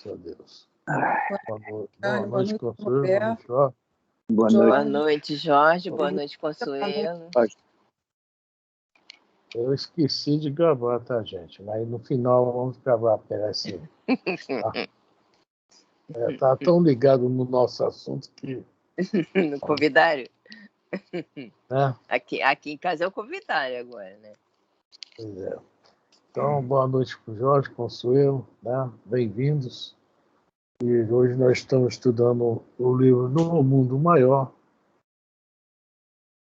graças a Deus. Boa noite, Consuelo. Boa noite, Jorge. Boa noite, Jorge. Boa noite, Consuelo. Eu esqueci de gravar, tá, gente? Mas no final vamos gravar, pegar esse. Tá tão ligado no nosso assunto que. No convidário? Né? Aqui em casa é o convidário agora, né? Pois é. Então, boa noite para o Jorge, Consuelo, né? Bem-vindos. E hoje nós estamos estudando o livro No Mundo Maior.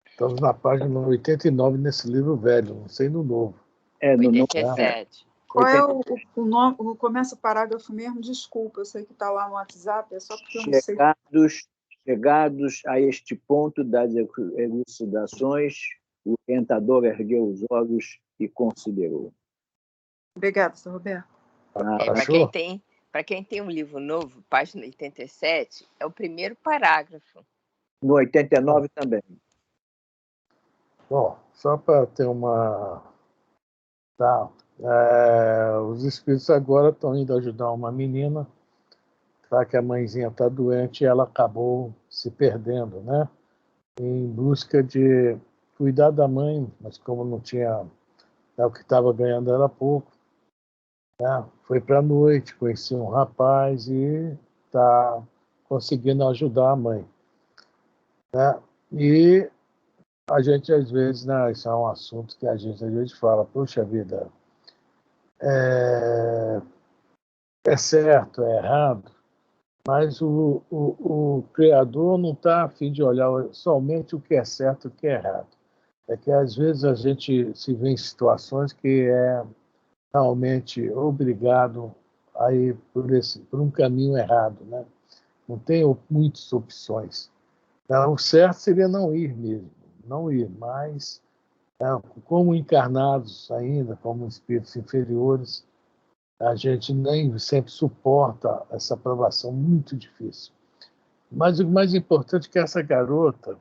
Estamos na página 89 nesse livro velho, não sei no novo. No 87. Qual é o nome? Começa o parágrafo mesmo? Desculpa, eu sei que está lá no WhatsApp, é só porque eu não sei. Chegados a este ponto das elucidações, o orientador ergueu os olhos e considerou. Obrigada, Sr. Roberto. Para quem tem um livro novo, página 87, é o primeiro parágrafo. No 89 também. Bom, só para ter uma... Tá. Os espíritos agora estão indo ajudar uma menina, tá, que a mãezinha está doente e ela acabou se perdendo, né? Em busca de cuidar da mãe, mas como não tinha... o que estava ganhando era pouco, né? Foi para a noite, conheci um rapaz e está conseguindo ajudar a mãe, né? E a gente, às vezes, né, isso é um assunto que a gente, às vezes, fala, puxa vida, é certo, é errado, mas o Criador não está a fim de olhar somente o que é certo e o que é errado. É que, às vezes, a gente se vê em situações que é realmente obrigado a ir por um caminho errado, né? Não tem muitas opções. Então, o certo seria não ir mesmo, não ir, mas como encarnados ainda, como espíritos inferiores, a gente nem sempre suporta essa provação muito difícil. Mas o mais importante é que essa garota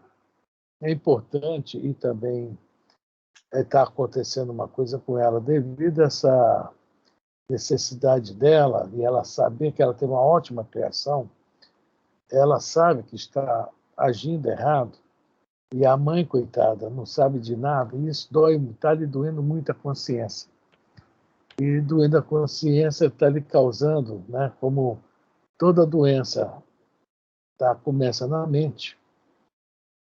é importante e também está acontecendo uma coisa com ela devido a essa necessidade dela e ela saber que ela tem uma ótima criação, ela sabe que está agindo errado e a mãe, coitada, não sabe de nada e isso está lhe doendo muito a consciência. E doendo a consciência está lhe causando, né, como toda doença começa na mente,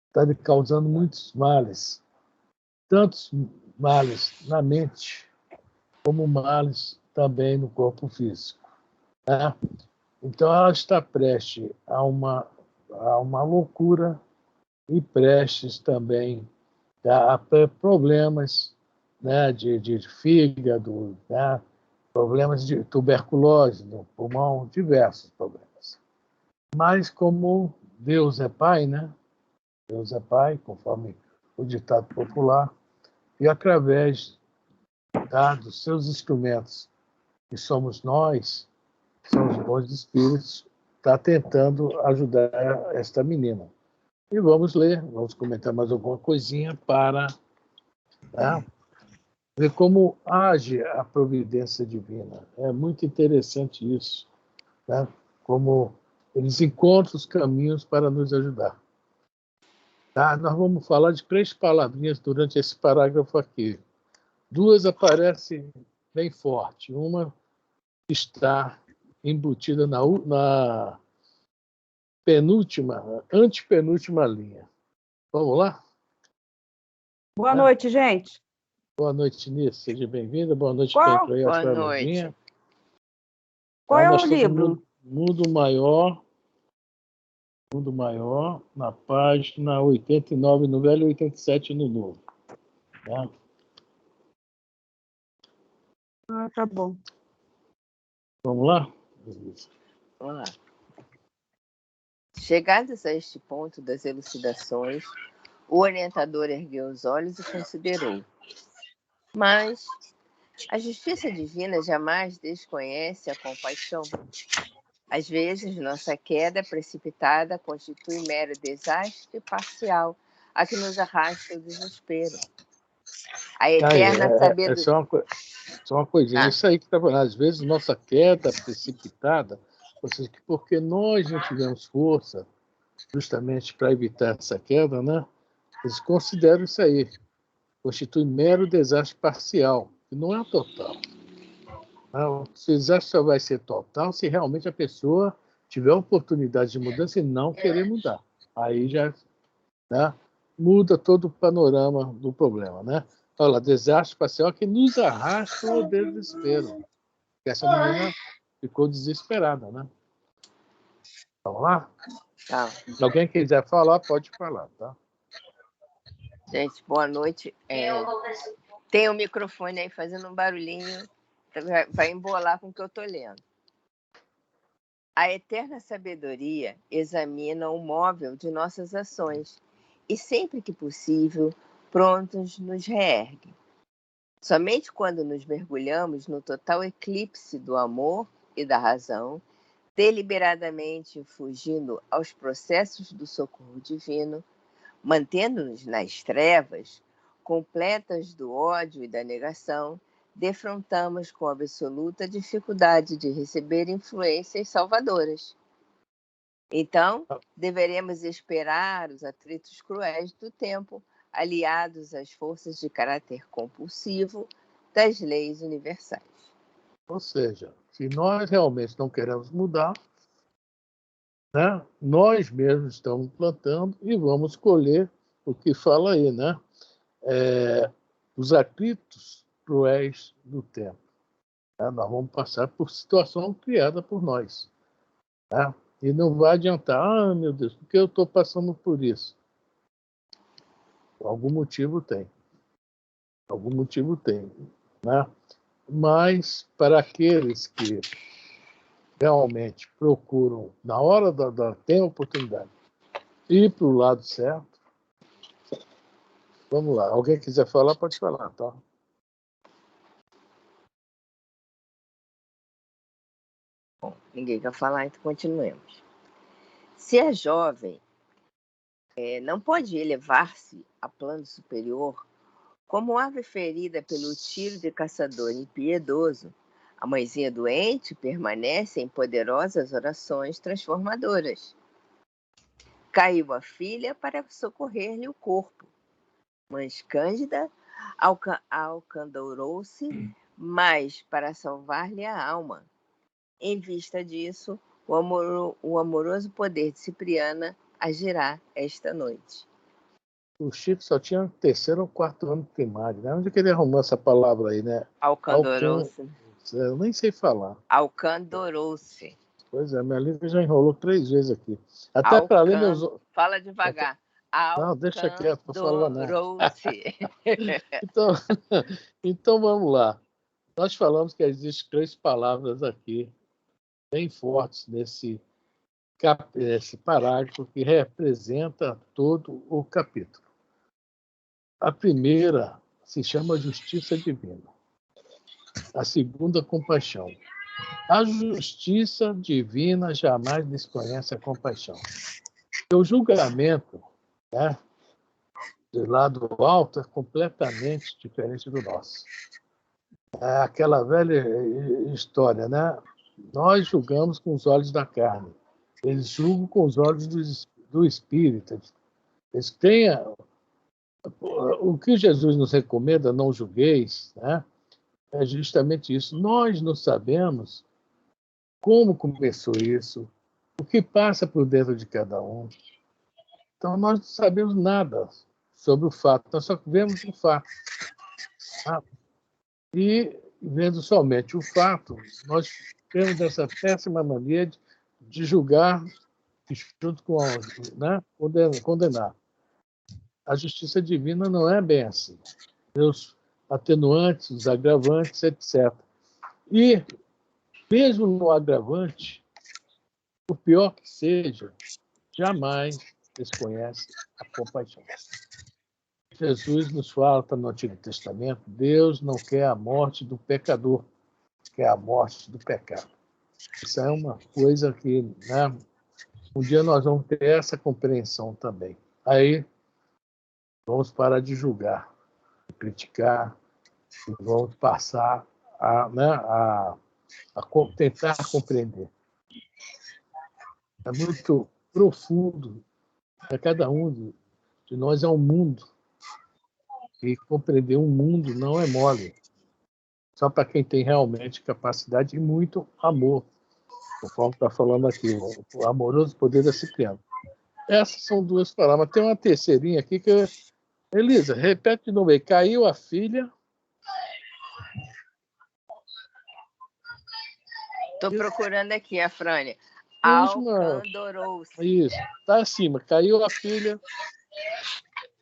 está lhe causando muitos males, tantos males na mente como males também no corpo físico, né? Então, ela está prestes a uma loucura e prestes também a problemas, né, de fígado, né, problemas de tuberculose no pulmão, diversos problemas. Mas, como Deus é Pai, né? Deus é Pai, conforme o ditado popular, e através dos seus instrumentos, que somos nós, são os bons espíritos, está tentando ajudar esta menina. E vamos ler, vamos comentar mais alguma coisinha para, né, ver como age a providência divina. É muito interessante isso, né? Como eles encontram os caminhos para nos ajudar. Tá? Nós vamos falar de 3 palavrinhas durante esse parágrafo aqui. 2 aparecem bem forte. Uma está embutida na antepenúltima linha. Vamos lá? Boa noite, gente. Boa noite, Nisso. Seja bem-vinda. Boa noite, quem entrou aí, Boa a noite. Qual é o livro? Mundo Maior, na página 89 no velho e 87 no novo. Tá? Tá bom. Vamos lá? Vamos lá. Chegados a este ponto das elucidações, o orientador ergueu os olhos e considerou. Mas a justiça divina jamais desconhece a compaixão. Às vezes, nossa queda precipitada constitui mero desastre parcial a que nos arrasta o desespero. A eterna sabedoria... Só uma coisinha. Isso aí que está falando. Às vezes, nossa queda precipitada Ou seja, que porque nós não tivemos força justamente para evitar essa queda, né? Eles consideram isso aí, constitui mero desastre parcial, e não é total. O desastre só vai ser total se realmente a pessoa tiver oportunidade de mudança e não querer mudar. Aí já, né, muda todo o panorama do problema, né? Olha lá, desastre parcial que nos arrasta ao desespero. Essa menina ficou desesperada, né? Vamos lá? Tá. Se alguém quiser falar, pode falar, tá? Gente, boa noite. Tem o microfone aí fazendo um barulhinho, vai embolar com o que eu estou lendo. A eterna sabedoria examina o móvel de nossas ações e, sempre que possível, prontos nos reergue. Somente quando nos mergulhamos no total eclipse do amor e da razão, deliberadamente fugindo aos processos do socorro divino, mantendo-nos nas trevas, completas do ódio e da negação, defrontamos com absoluta dificuldade de receber influências salvadoras. Então, deveremos esperar os atritos cruéis do tempo, aliados às forças de caráter compulsivo das leis universais. Ou seja, se nós realmente não queremos mudar, né, nós mesmos estamos plantando e vamos colher o que fala aí, né? Os atritos cruéis do tempo. Né? Nós vamos passar por situação criada por nós. Né? E não vai adiantar, meu Deus, porque eu estou passando por isso. Algum motivo tem. Algum motivo tem. Né? Mas para aqueles que realmente procuram, na hora tem oportunidade, ir para o lado certo, vamos lá. Alguém quiser falar, pode falar, tá? Bom, ninguém quer falar, então continuemos. Se é jovem, não pode elevar-se a plano superior, como ave ferida pelo tiro de caçador impiedoso, a mãezinha doente permanece em poderosas orações transformadoras. Caiu a filha para socorrer-lhe o corpo. Mães Cândida alcandourou-se, mas para salvar-lhe a alma. Em vista disso, o amoroso poder de Cipriana agirá esta noite. O Chico só tinha terceiro ou quarto ano primário, né? Onde é que ele arrumou essa palavra aí, né? Alcandourou-se. Eu nem sei falar. Alcandourou-se. Pois é, minha língua já enrolou 3 vezes aqui. Até para ler meus... Fala devagar. Não, deixa quieto, não fala não. Alcandourou-se. Então vamos lá. Nós falamos que existem 3 palavras aqui, bem fortes nesse parágrafo, que representa todo o capítulo. A primeira se chama justiça divina. A segunda, compaixão. A justiça divina jamais desconhece a compaixão. O julgamento, né, do lado alto é completamente diferente do nosso. É aquela velha história, né? Nós julgamos com os olhos da carne. Eles julgam com os olhos do espírito. Eles têm o que Jesus nos recomenda, não julgueis, né? É justamente isso. Nós não sabemos como começou isso, o que passa por dentro de cada um. Então, nós não sabemos nada sobre o fato, nós só vemos o fato. Tá? E, vendo somente o fato, nós temos essa péssima mania de julgar junto com né, condenar. A justiça divina não é bem assim. Os atenuantes, os agravantes, etc. E, mesmo no agravante, por pior que seja, jamais desconhece a compaixão. Jesus nos fala no Antigo Testamento, Deus não quer a morte do pecador, quer a morte do pecado. Isso é uma coisa que, né, um dia nós vamos ter essa compreensão também. Aí vamos parar de julgar, de criticar, e vamos passar a tentar compreender. é muito profundo. Para cada um de nós é um mundo. E compreender um mundo não é mole. Só para quem tem realmente capacidade e muito amor. Conforme está falando aqui, o amoroso poder da Cipriano. Essas são duas palavras. Tem uma terceirinha aqui que... Elisa, repete de novo aí. Caiu a filha... Estou procurando aqui, Afrânia. Última... Alcandorou-se. Isso, está acima. Caiu a filha...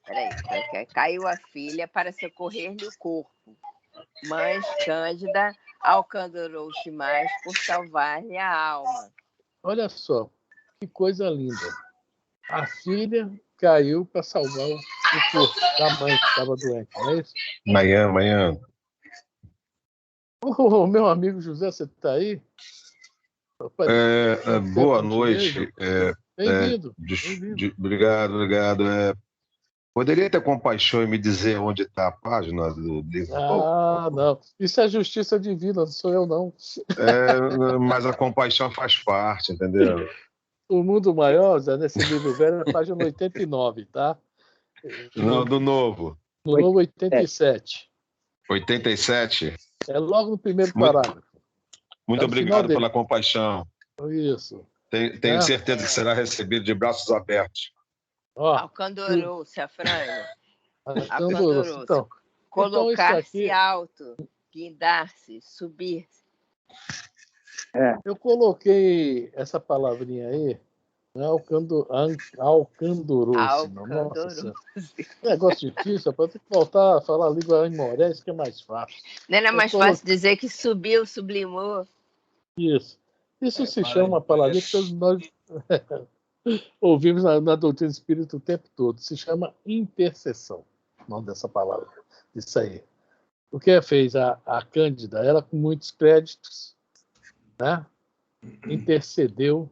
Peraí. Caiu a filha para socorrer-lhe o corpo. Mas Cândida alcandorou-se mais por salvar-lhe a alma. Olha só, que coisa linda. A filha caiu para salvar o corpo da mãe que estava doente, não é isso? Manhã. O meu amigo José, você está aí? Boa noite. Bem-vindo. Obrigado. Poderia ter compaixão e me dizer onde está a página do livro? Não. Isso é justiça divina, não sou eu, não. Mas a compaixão faz parte, entendeu? O Mundo Maior, Zé, nesse livro velho, é a página 89, tá? Não, do novo. No novo, 87. 87? É logo no primeiro parágrafo. Muito obrigado pela compaixão. Isso. Tenho certeza que será recebido de braços abertos. Alcandorou-se, Afrânio. Alcandorou-se. Então, colocar-se alto, guindar-se, subir-se. Eu coloquei essa palavrinha aí, alcandorou-se. Nossa, negócio difícil, para ter que voltar a falar a língua aimorés, que é mais fácil. Não era mais fácil dizer que subiu, sublimou? Isso se chama, a palavrinha que todos nós ouvimos na doutrina espírita o tempo todo, se chama intercessão, o nome dessa palavra, isso aí. O que fez a Cândida? Ela, com muitos créditos, né, intercedeu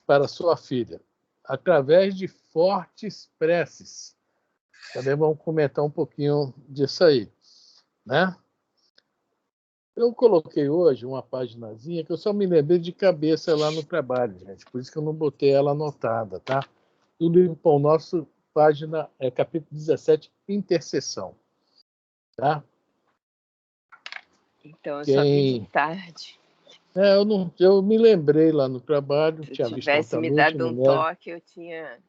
para sua filha, através de fortes preces. Também vamos comentar um pouquinho disso aí, né? Eu coloquei hoje uma paginazinha que eu só me lembrei de cabeça lá no trabalho, gente. Por isso que eu não botei ela anotada, tá? Do livro Pão Nosso, capítulo 17, Intercessão. Tá? Então, eu só vi de tarde. Eu me lembrei lá no trabalho. Se tivesse me dado um toque, eu tinha...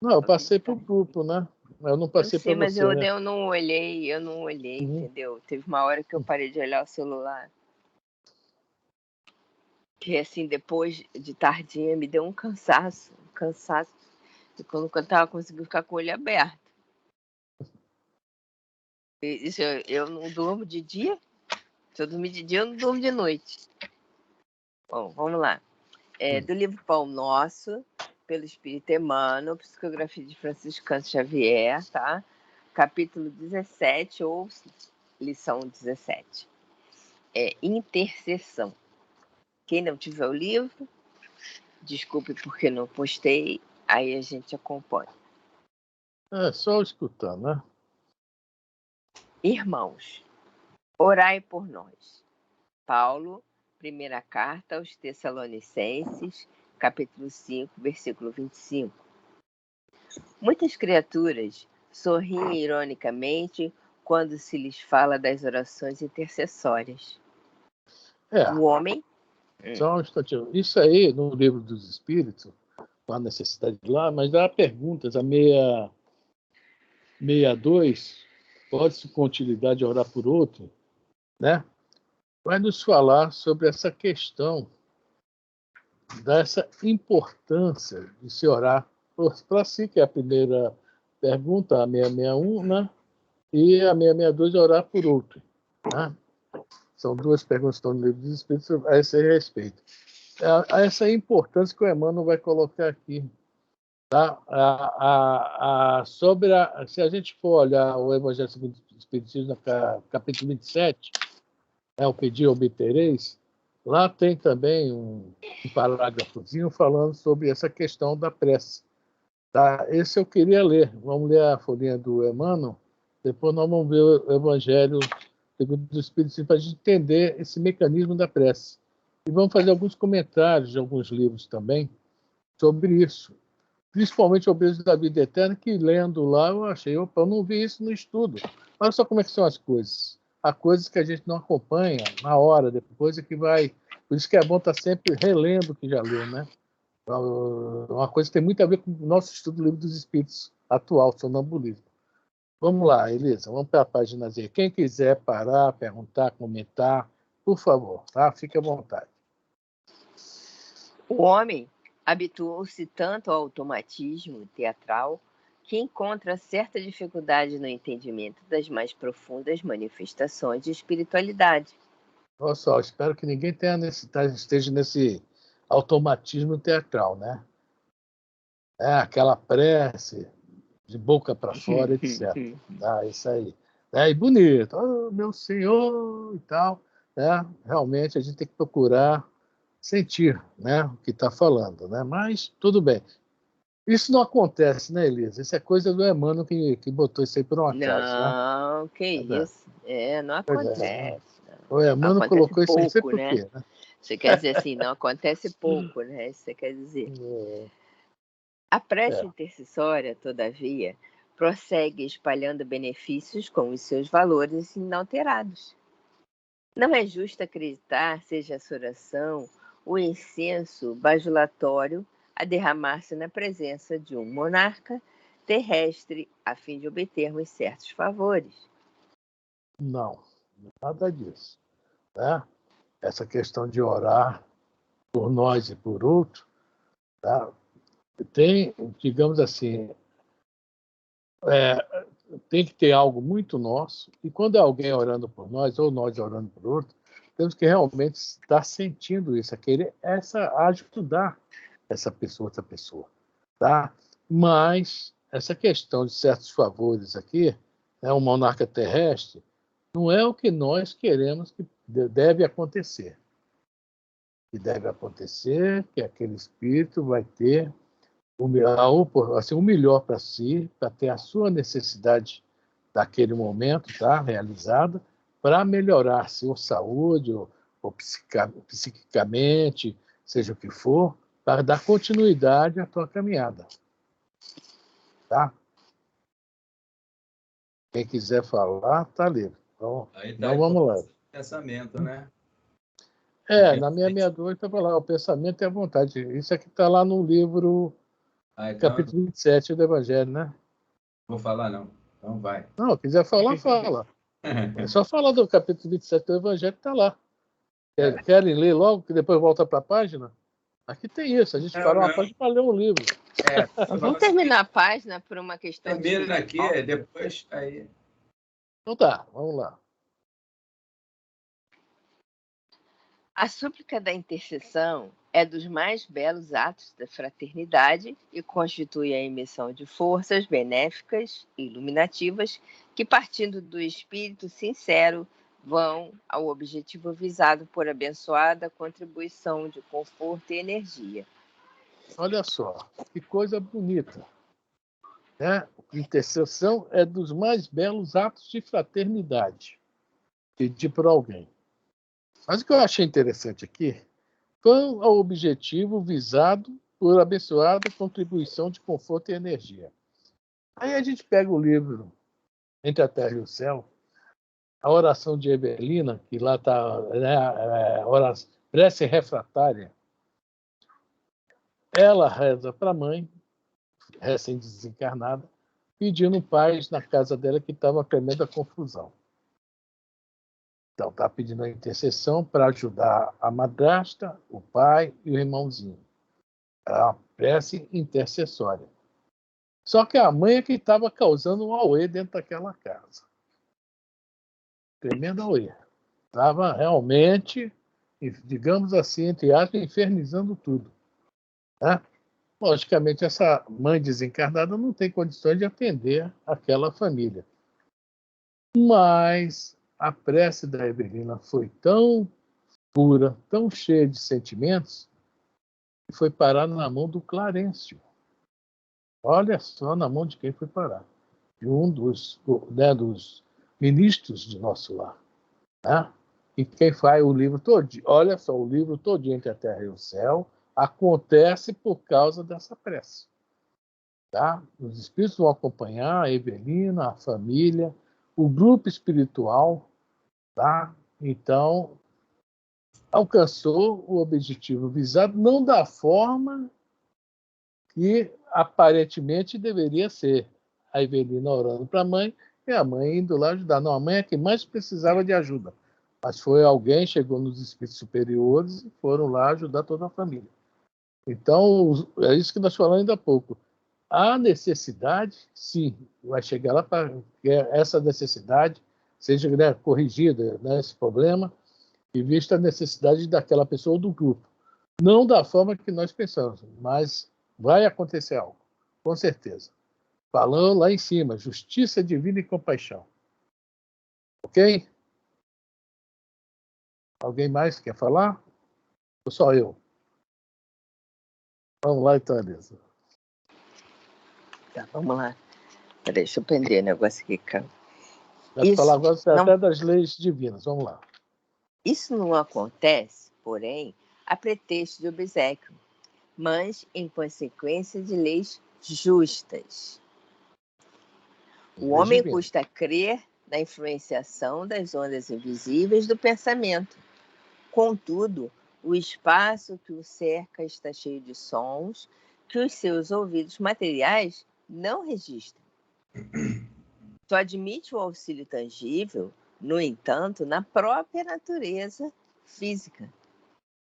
Não, eu passei para o grupo, né? Eu não passei para você. Mas eu não olhei, entendeu? Teve uma hora que eu parei de olhar o celular. Que assim, depois de tardinha, me deu um cansaço. E quando eu estava conseguindo ficar com o olho aberto. Isso, eu não durmo de dia. Se eu dormir de dia, eu não durmo de noite. Bom, vamos lá. Do livro Pão Nosso, pelo Espírito Emmanuel, psicografia de Franciscano Xavier, tá? Capítulo 17, ou lição 17. Intercessão. Quem não tiver o livro, desculpe porque não postei, aí a gente acompanha. Só escutar, né? Irmãos, orai por nós. Paulo, primeira carta aos Tessalonicenses, capítulo 5, versículo 25. Muitas criaturas sorriem ironicamente quando se lhes fala das orações intercessórias. O homem... Só um instantinho. Isso aí, no livro dos Espíritos, não há necessidade de lá, mas há perguntas, a 62, pode-se com utilidade orar por outro, né? Vai nos falar sobre essa questão dessa importância de se orar para si, que é a primeira pergunta, a 661, né? E a 662 é orar por outro, né? São duas perguntas que estão no livro dos Espíritos a esse respeito. Essa importância que o Emmanuel vai colocar aqui, tá? Se a gente for olhar o Evangelho segundo o Espiritismo, no capítulo 27, o Pedir Obtereis, lá tem também um parágrafozinho falando sobre essa questão da prece. Tá? Esse eu queria ler. Vamos ler a folhinha do Emmanuel, depois nós vamos ver o Evangelho segundo o Espiritismo para a gente entender esse mecanismo da prece. E vamos fazer alguns comentários de alguns livros também, sobre isso. Principalmente o Obreiros da Vida Eterna, que lendo lá eu achei, opa, eu não vi isso no estudo. Olha só como é que são as coisas. Há coisas que a gente não acompanha na hora, depois é que vai... Por isso que é bom estar sempre relendo o que já leu, né? Uma coisa que tem muito a ver com o nosso estudo do Livro dos Espíritos atual, sonambulismo. Vamos lá, Elisa, vamos para a página Z. Quem quiser parar, perguntar, comentar, por favor, tá? Fique à vontade. O homem habituou-se tanto ao automatismo teatral que encontra certa dificuldade no entendimento das mais profundas manifestações de espiritualidade. Olha só, espero que ninguém esteja nesse automatismo teatral, né? Aquela prece de boca para fora, etc. Tá, isso aí. E bonito, oh, meu Senhor e tal. Né? Realmente a gente tem que procurar sentir, né, o que está falando, né? Mas tudo bem. Isso não acontece, né, Elisa? Isso é coisa do Emmanuel que botou isso aí por um acaso, né? Não, que isso. Não acontece. O Emmanuel colocou isso aí, não sei por né? quê, né? Você quer dizer assim, não acontece pouco, né? Isso você quer dizer. A prece intercessória, todavia, prossegue espalhando benefícios com os seus valores inalterados. Não é justo acreditar, seja essa oração, o incenso bajulatório a derramar-se na presença de um monarca terrestre a fim de obtermos certos favores. Não, nada disso. Né? Essa questão de orar por nós e por outro, tá? Tem, digamos assim, tem que ter algo muito nosso, e quando é alguém orando por nós, ou nós orando por outro, temos que realmente estar sentindo isso, querer ajudar essa pessoa, tá? Mas essa questão de certos favores aqui, um monarca terrestre, não é o que nós queremos que deve acontecer. O que deve acontecer é que aquele espírito vai ter o melhor para si, para ter a sua necessidade daquele momento, tá, realizada, para melhorar sua saúde, ou psiquicamente, seja o que for, para dar continuidade à tua caminhada. Tá? Quem quiser falar, tá livre. Então, vamos lá. Pensamento, né? Na minha meia-noite estava lá, o pensamento é a vontade. Isso aqui está lá no livro, então, capítulo 27 do Evangelho, né? Vou falar, não. Então vai. Não, quiser falar, fala. É só falar do capítulo 27 do Evangelho, está lá. Querem ler logo, que depois volta para a página? Aqui tem isso, a gente para uma página para ler um livro. Vamos terminar a página por uma questão Termina aqui, depois aí. Então tá, vamos lá. A súplica da intercessão é dos mais belos atos da fraternidade e constitui a emissão de forças benéficas e iluminativas que, partindo do espírito sincero, vão ao objetivo visado por abençoada contribuição de conforto e energia. Olha só, que coisa bonita. Né? Intercessão é dos mais belos atos de fraternidade. Pedir por alguém. Mas o que eu achei interessante aqui foi o objetivo visado por abençoada contribuição de conforto e energia. Aí a gente pega o livro Entre a Terra e o Céu, a oração de Evelina, que lá está, prece refratária. Ela reza para a mãe, recém-desencarnada, pedindo paz na casa dela, que estava uma tremenda confusão. Então, está pedindo a intercessão para ajudar a madrasta, o pai e o irmãozinho. É uma prece intercessória. Só que a mãe é que estava causando um auê dentro daquela casa. Tremendo auê. Estava realmente, digamos assim, entre aspas, infernizando tudo. Né? Logicamente, essa mãe desencarnada não tem condições de atender aquela família. Mas a prece da Evelina foi tão pura, tão cheia de sentimentos, que foi parar na mão do Clarencio. Olha só na mão de quem foi parar. De um dos ministros de nosso lar. Né? E quem faz o livro todo, olha só, o livro todo Entre a Terra e o Céu, acontece por causa dessa prece. Tá? Os espíritos vão acompanhar a Evelina, a família, o grupo espiritual. Tá? Então, alcançou o objetivo visado, não da forma que aparentemente deveria ser. A Evelina orando para a mãe e a mãe indo lá ajudar. Não, a mãe é que mais precisava de ajuda. Mas foi alguém, chegou nos espíritos superiores e foram lá ajudar toda a família. Então, é isso que nós falamos ainda há pouco. A necessidade, sim, vai chegar lá para que essa necessidade seja, né, corrigida, né, esse problema, e vista a necessidade daquela pessoa ou do grupo. Não da forma que nós pensamos, mas vai acontecer algo, com certeza. Falando lá em cima, justiça divina e compaixão. Ok? Alguém mais quer falar? Ou só eu? Vamos lá então, Elisa. Tá, vamos lá. Peraí, deixa eu prender o negócio aqui, cara. Vai falar agora não, até das leis divinas. Vamos lá. Isso não acontece, porém, a pretexto de obséquio, mas em consequência de leis justas. O homem custa crer na influenciação das ondas invisíveis do pensamento. Contudo, o espaço que o cerca está cheio de sons que os seus ouvidos materiais não registram. Só admite o auxílio tangível, no entanto, na própria natureza física.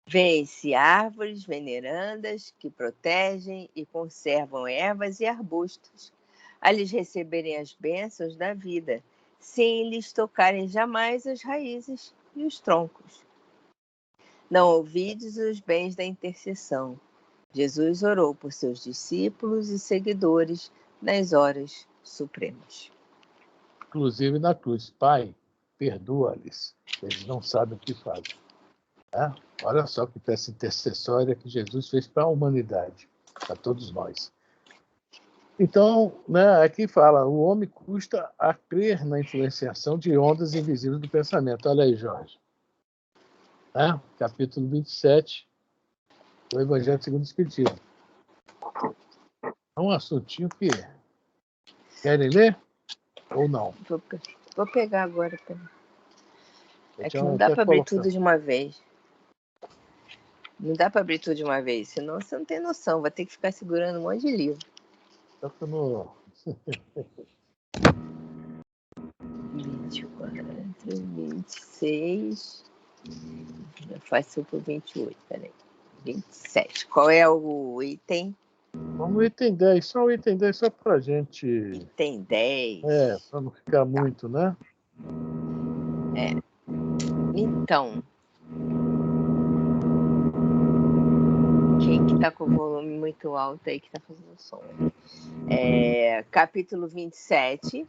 Vêem-se árvores venerandas que protegem e conservam ervas e arbustos, a lhes receberem as bênçãos da vida, sem lhes tocarem jamais as raízes e os troncos. Não ouvides os bens da intercessão. Jesus orou por seus discípulos e seguidores nas horas supremas. Inclusive na cruz. Pai, perdoa-lhes. Eles não sabem o que fazem. É? Olha só que peça intercessória que Jesus fez para a humanidade, para todos nós. Então, né, aqui fala, o homem custa a crer na influenciação de ondas invisíveis do pensamento. Olha aí, Jorge. Capítulo 27 do Evangelho segundo o Espiritismo. É um assuntinho que... Querem ler? Ou não? Vou pegar agora. É que não Eu dá até para abrir colocar. tudo de uma vez. Não dá para abrir tudo de uma vez, senão você não tem noção. Vai ter que ficar segurando um monte de livro. Só que no... 24, 26. Já faço por 28, peraí. 27. Qual é o item? Vamos no item 10. Só o item 10, só para a gente... Item 10. Para não ficar muito, né? Então, quem que tá com o volume muito alto aí que tá fazendo som? Capítulo 27,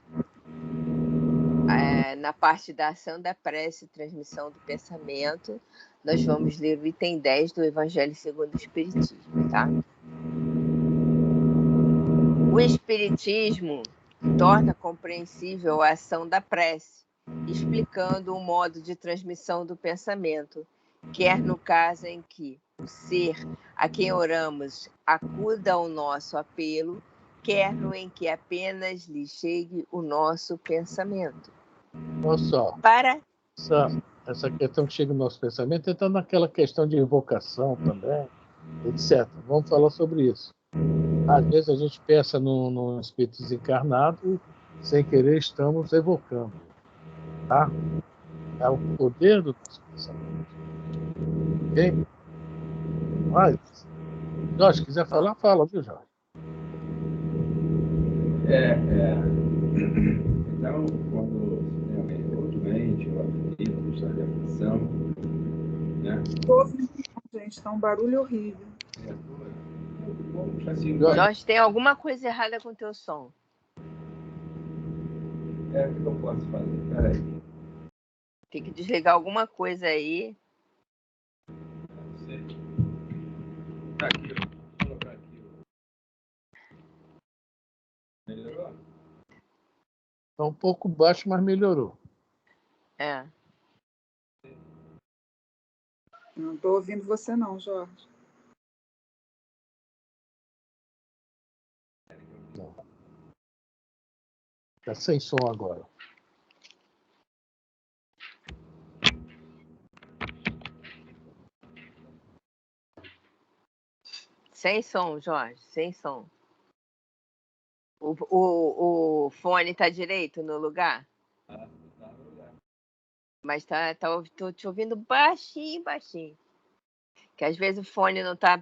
na parte da ação da prece e transmissão do pensamento, nós vamos ler o item 10 do Evangelho segundo o Espiritismo, tá? O Espiritismo torna compreensível a ação da prece, explicando o modo de transmissão do pensamento, quer no caso em que o ser a quem oramos acuda ao nosso apelo, quer no em que apenas lhe chegue o nosso pensamento. Olha só, essa questão que chega no nosso pensamento está naquela questão de invocação também, etc. Vamos falar sobre isso. Às vezes a gente pensa num espírito desencarnado e, sem querer, estamos evocando. Tá? É o poder do nosso pensamento. Ok? Mas, Jorge, quiser falar, fala, viu, Jorge? Então, quando tem alguém ou doente, ou aflito, ou está de aflição, né? Estou ouvindo, gente, está um barulho horrível. Jorge, tem alguma coisa errada com o teu som? O que eu posso fazer? Peraí. Tem que desligar alguma coisa aí. Não sei. Tá aqui, ó. Vou colocar aqui, ó. Melhorou? Está um pouco baixo, mas melhorou. Não estou ouvindo você não, Jorge. Não. Está sem som agora. Sem som, Jorge, sem som. O fone está direito no lugar? Mas tô te ouvindo baixinho, baixinho. Que às vezes o fone não tá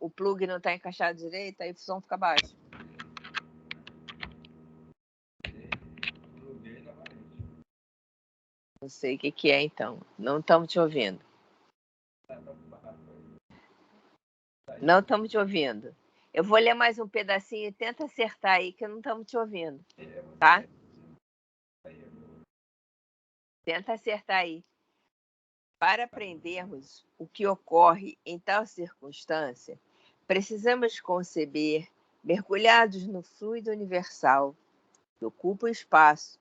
o plug não tá encaixado direito, aí o som fica baixo. Não sei o que é então. Não estamos te ouvindo. Não estamos te ouvindo. Eu vou ler mais um pedacinho e tenta acertar aí, que não estamos te ouvindo. Tá? Tenta acertar aí. Para aprendermos o que ocorre em tal circunstância, precisamos conceber, mergulhados no fluido universal, que ocupa o espaço,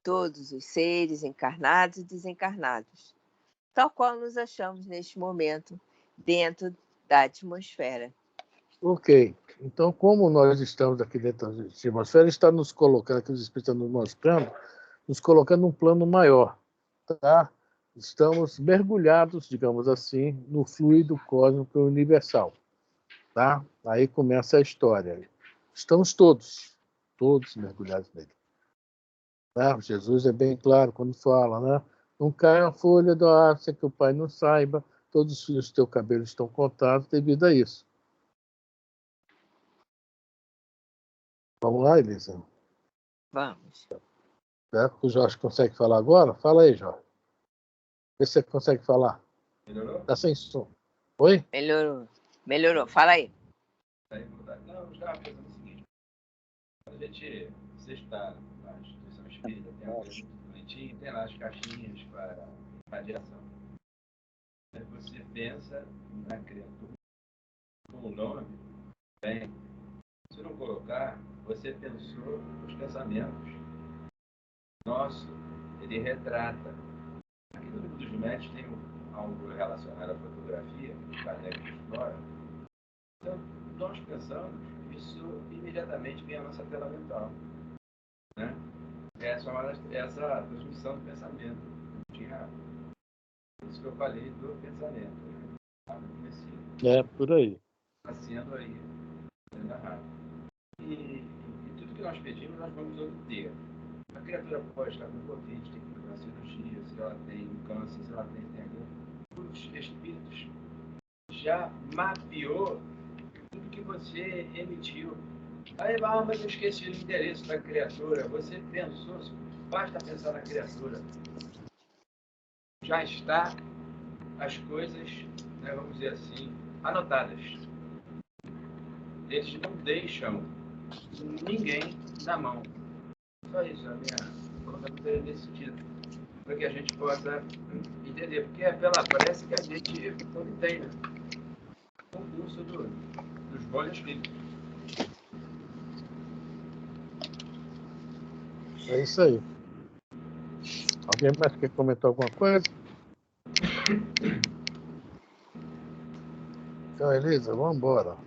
todos os seres encarnados e desencarnados, tal qual nos achamos neste momento, dentro da atmosfera. Ok. Então, como nós estamos aqui dentro da atmosfera, está nos colocando, aqui os espíritos estão nos mostrando, nos colocando num plano maior, tá? Estamos mergulhados, digamos assim, no fluido cósmico universal, tá? Aí começa a história. Estamos todos mergulhados nele. Tá? Jesus é bem claro quando fala, né? Não caia a folha do ar sem que o pai não saiba, todos os fios do teu cabelo estão contados devido a isso. Vamos lá, Elisa? Vamos. O Jorge consegue falar agora? Fala aí, Jorge. Vê se você consegue falar. Melhorou? Está sem som. Oi? Melhorou. Fala aí. Não, eu estava pensando o seguinte. Quando você está na instituição espírita, tem um muito bonitinho, tem lá as caixinhas para radiação. Aí você pensa na criatura com o nome, bem, se não colocar, você pensou os pensamentos. Nosso, ele retrata. Aqui no livro dos médicos tem algo relacionado à fotografia, que Kardec explora. Então, nós pensamos, isso imediatamente vem à nossa tela mental. Né? É chamada essa transmissão do pensamento. Tinha isso que eu falei do pensamento. Né? É, por aí. Está sendo aí, na rádio. E tudo que nós pedimos, nós vamos obter. A criatura pode estar com Covid, tem que fazer uma cirurgia, se ela tem um câncer, se ela tem os espíritos já mapeou tudo que você emitiu. Aí, mas eu esqueci o endereço da criatura. Você pensou, basta pensar na criatura. Já está as coisas, né, vamos dizer assim, anotadas. Eles não deixam ninguém na mão. Só isso, a minha colocação é nesse sentido. Para que a gente possa entender. Porque é pela prece que a gente obtém, né? O concurso dos bons espíritos. É isso aí. Alguém mais quer comentar alguma coisa? Então, Elisa, vamos embora.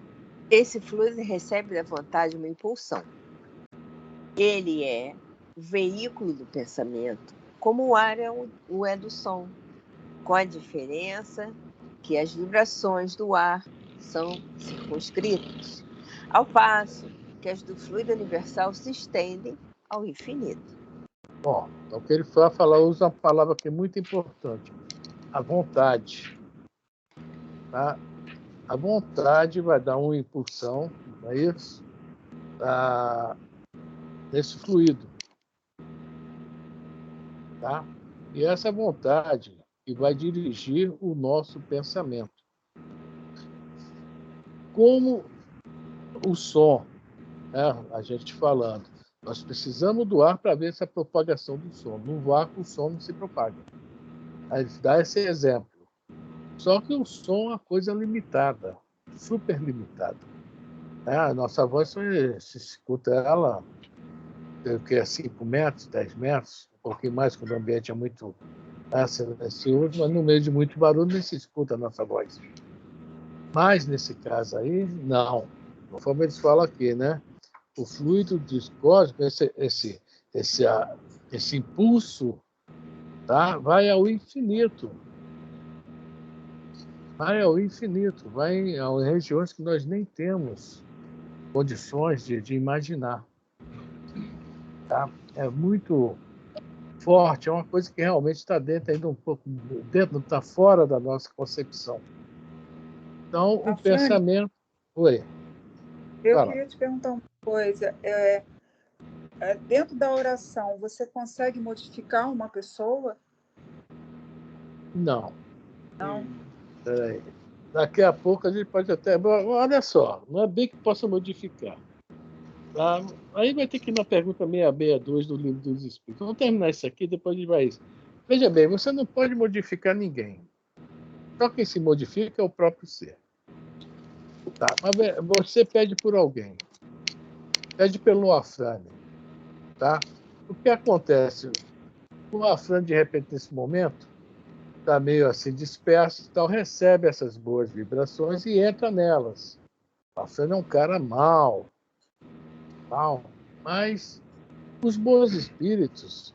Esse fluido recebe da vontade uma impulsão. Ele é o veículo do pensamento, como o ar é do som, com a diferença que as vibrações do ar são circunscritas, ao passo que as do fluido universal se estendem ao infinito. Bom, então o que ele vai falar, usa uma palavra que é muito importante, a vontade. Tá? A vontade vai dar uma impulsão, não é isso? Nesse fluido. Tá? E essa vontade que vai dirigir o nosso pensamento. Como o som, né? A gente falando, nós precisamos do ar para ver essa propagação do som. No vácuo, o som não se propaga. Aí dá esse exemplo. Só que o som é uma coisa limitada, super limitada. A nossa voz se escuta ela, o que é 5 metros, 10 metros, um pouquinho mais, quando o ambiente é muito silencioso, mas no meio de muito barulho nem se escuta a nossa voz. Mas nesse caso aí, não. Conforme eles falam aqui, né? o fluido cósmico, esse impulso, tá? Vai ao infinito. Vai ao infinito, vai a regiões que nós nem temos condições de imaginar. Tá? É muito forte, é uma coisa que realmente está dentro, ainda um pouco dentro, está fora da nossa concepção. Então, o pensamento... Oi. Eu queria te perguntar uma coisa. Dentro da oração, você consegue modificar uma pessoa? Não. Não? Peraí. Daqui a pouco a gente pode até... Olha só, não é bem que possa modificar. Tá? Aí vai ter que ir na pergunta 662 do Livro dos Espíritos. Vamos terminar isso aqui, depois a gente vai isso. Veja bem, você não pode modificar ninguém. Só quem se modifica é o próprio ser. Tá, mas você pede por alguém. Pede pelo Afrânio. Tá? O que acontece? O Afrânio, de repente, nesse momento, está meio assim disperso, então recebe essas boas vibrações e entra nelas. O Afrânio é um cara mau, mas os bons espíritos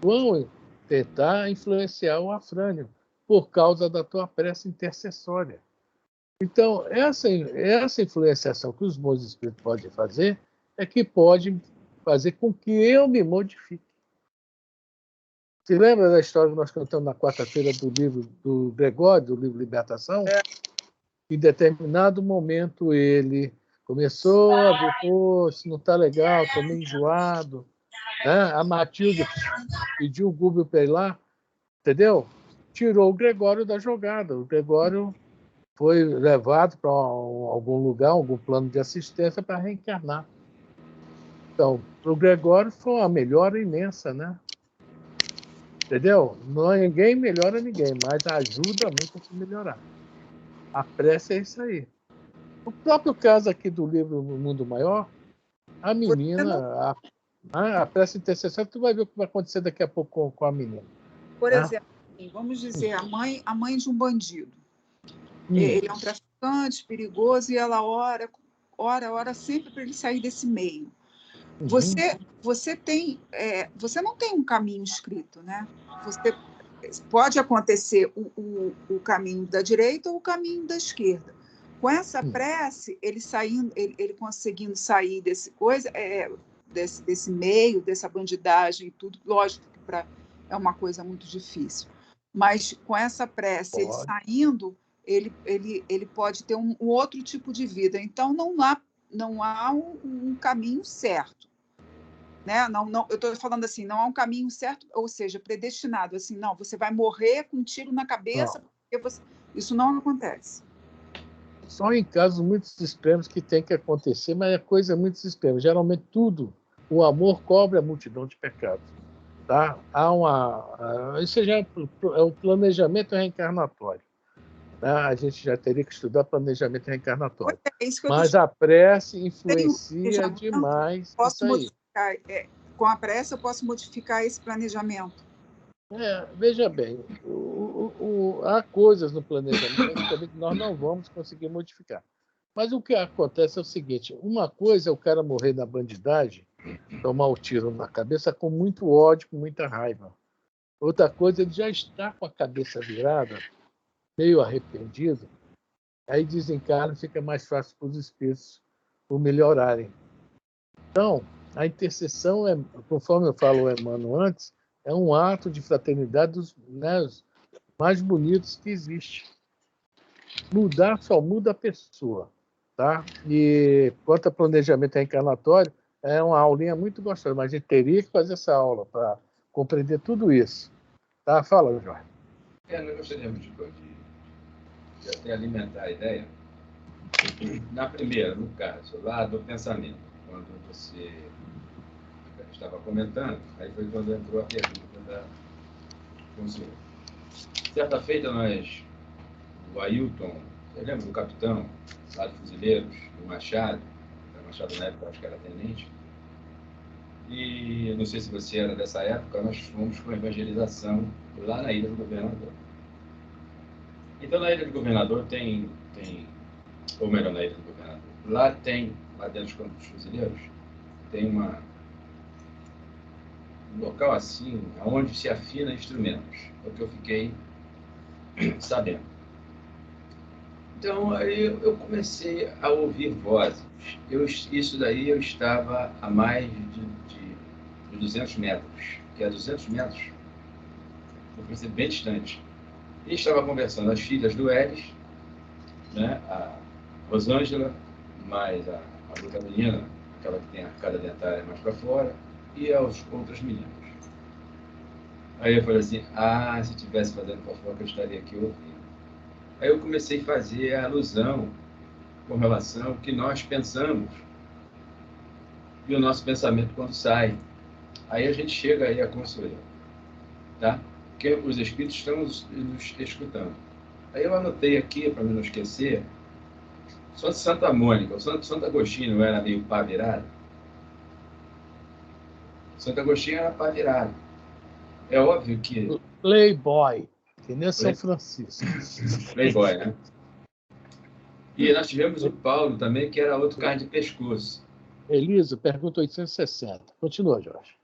vão tentar influenciar o Afrânio por causa da tua prece intercessória. Então, essa influenciação que os bons espíritos podem fazer é que pode fazer com que eu me modifique. Você lembra da história que nós cantamos na quarta-feira do livro do Gregório, do livro Libertação? Em determinado momento ele começou a ver, pô, isso não está legal, estou meio enjoado. Né? A Matilde pediu o Gúbio para ir lá, entendeu? Tirou o Gregório da jogada. O Gregório foi levado para algum lugar, algum plano de assistência para reencarnar. Então, para o Gregório foi uma melhora imensa, né? Entendeu? Ninguém melhora ninguém, mas ajuda muito a se melhorar. A prece é isso aí. O próprio caso aqui do livro Mundo Maior, a menina, a prece intercessória, tu vai ver o que vai acontecer daqui a pouco com a menina. Por exemplo, vamos dizer, a mãe de um bandido. Ele é um traficante perigoso e ela ora sempre para ele sair desse meio. Você não tem um caminho escrito, né? Pode acontecer o caminho da direita ou o caminho da esquerda. Com essa prece, ele conseguindo sair desse meio, dessa bandidagem e tudo, lógico que é uma coisa muito difícil. Mas com essa prece, ele saindo, ele pode ter um outro tipo de vida. Então, não há um caminho certo. Né? Não, eu estou falando assim, não há um caminho certo, ou seja, predestinado. Assim, não, você vai morrer com um tiro na cabeça, porque isso não acontece. Só em casos muito extremos que tem que acontecer, mas é coisa muito extrema. Geralmente tudo, o amor cobre a multidão de pecados. Tá? Isso já é o planejamento reencarnatório. Tá? A gente já teria que estudar planejamento reencarnatório. Mas a prece influencia demais isso aí. Com a prece eu posso modificar esse planejamento. Veja bem, há coisas no planejamento também que nós não vamos conseguir modificar. Mas o que acontece é o seguinte, uma coisa é o cara morrer na bandidagem, tomar o tiro na cabeça com muito ódio, com muita raiva. Outra coisa, ele já está com a cabeça virada, meio arrependido, aí desencarna e fica mais fácil para os espíritos melhorarem. Então, a intercessão, conforme eu falo o Emmanuel antes, é um ato de fraternidade dos mais bonitos que existe. Mudar só muda a pessoa. Tá? E quanto a planejamento reencarnatório, é uma aulinha muito gostosa, mas a gente teria que fazer essa aula para compreender tudo isso. Tá? Fala, Jorge. Nós gostaríamos de até alimentar a ideia. Na primeira, no caso, lá do pensamento, quando você estava comentando, aí foi quando entrou a pergunta da senhor. Certa feita, o Ailton, você lembra do capitão, lá de Fuzileiros, do Machado na época, acho que era tenente, e não sei se você era dessa época, nós fomos com a evangelização lá na Ilha do Governador. Então, na Ilha do Governador tem ou melhor, na Ilha do Governador, lá tem lá dentro dos Campos Fuzileiros, tem um local assim, onde se afina instrumentos. É o que eu fiquei sabendo. Então, aí eu comecei a ouvir vozes. Isso daí eu estava a mais de 200 metros, que a 200 metros, eu pensei bem distante. E estava conversando as filhas do Elis, né, a Rosângela, mais a outra menina, aquela que tem a arcada dentária mais para fora, e as outras meninas. Aí eu falei assim, se estivesse fazendo fofoca, eu estaria aqui ouvindo. Aí eu comecei a fazer a alusão com relação ao que nós pensamos e o nosso pensamento quando sai. Aí a gente chega aí a Consuelo, tá? Porque os espíritos estão nos escutando. Aí eu anotei aqui, para não esquecer, Santa Mônica, o Santo Agostinho não era meio pá virado? Santo Agostinho era pá virado. É óbvio que... Playboy, que nem São Francisco. Playboy, né? E nós tivemos o Paulo também, que era outro carne de pescoço. Elisa, pergunta 860. Continua, Jorge.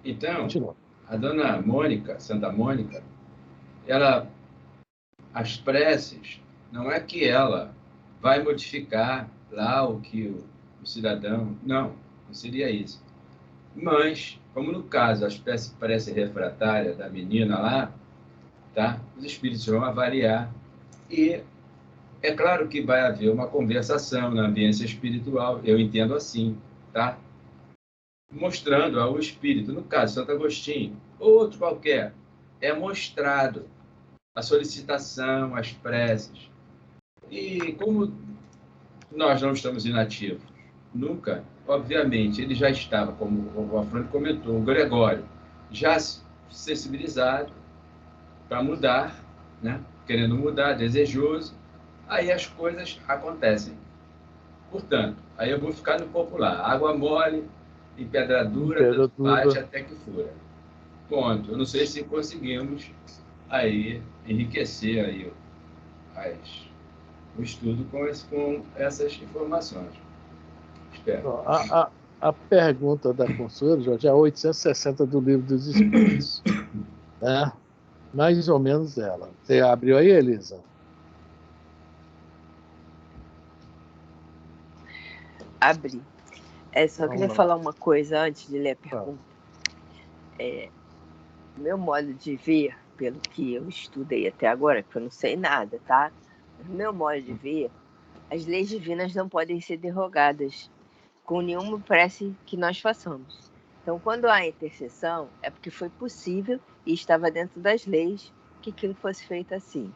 Então, Continua. A dona Mônica, Santa Mônica, as preces, não é que ela vai modificar lá o que o cidadão... Não seria isso. Mas, como no caso, a prece refratária da menina lá, tá? Os espíritos vão avaliar e é claro que vai haver uma conversação na ambiência espiritual, eu entendo assim, tá? Mostrando ao espírito, no caso, Santo Agostinho, ou outro qualquer, é mostrado a solicitação, as preces. E como nós não estamos inativos, nunca, obviamente, ele já estava, como o Afrânio comentou, o Gregório, já sensibilizado para mudar, né? Querendo mudar, desejoso, aí as coisas acontecem. Portanto, aí eu vou ficar no popular. Água mole, em pedra dura, bate até que fura. Ponto. Eu não sei se conseguimos aí enriquecer aí o estudo com essas informações. Espero. A pergunta da Consuelo, Jorge, é 860 do Livro dos Espíritos. Né? Mais ou menos ela. Você abriu aí, Elisa? Abri. Só queria falar uma coisa antes de ler a pergunta. Meu modo de ver, pelo que eu estudei até agora, que eu não sei nada, tá? Meu modo de ver, as leis divinas não podem ser derrogadas com nenhuma prece que nós façamos. Então, quando há intercessão, é porque foi possível e estava dentro das leis que aquilo fosse feito assim,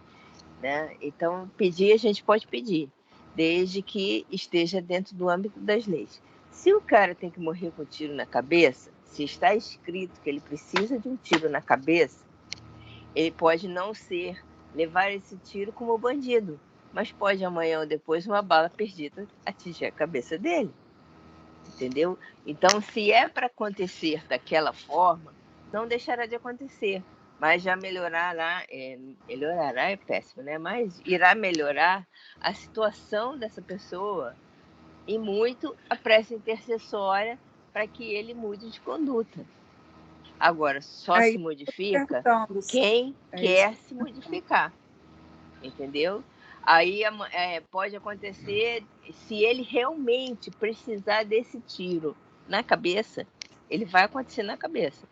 né? Então, pedir a gente pode pedir, desde que esteja dentro do âmbito das leis. Se o cara tem que morrer com um tiro na cabeça, se está escrito que ele precisa de um tiro na cabeça, ele pode não levar esse tiro como bandido, mas pode amanhã ou depois uma bala perdida atingir a cabeça dele. Entendeu? Então, se é para acontecer daquela forma, não deixará de acontecer, mas já melhorará é péssimo, né? Mas irá melhorar a situação dessa pessoa e muito a prece intercessória para que ele mude de conduta. Agora, só se modifica quem quer se modificar, entendeu? Aí pode acontecer, se ele realmente precisar desse tiro na cabeça, ele vai acontecer na cabeça.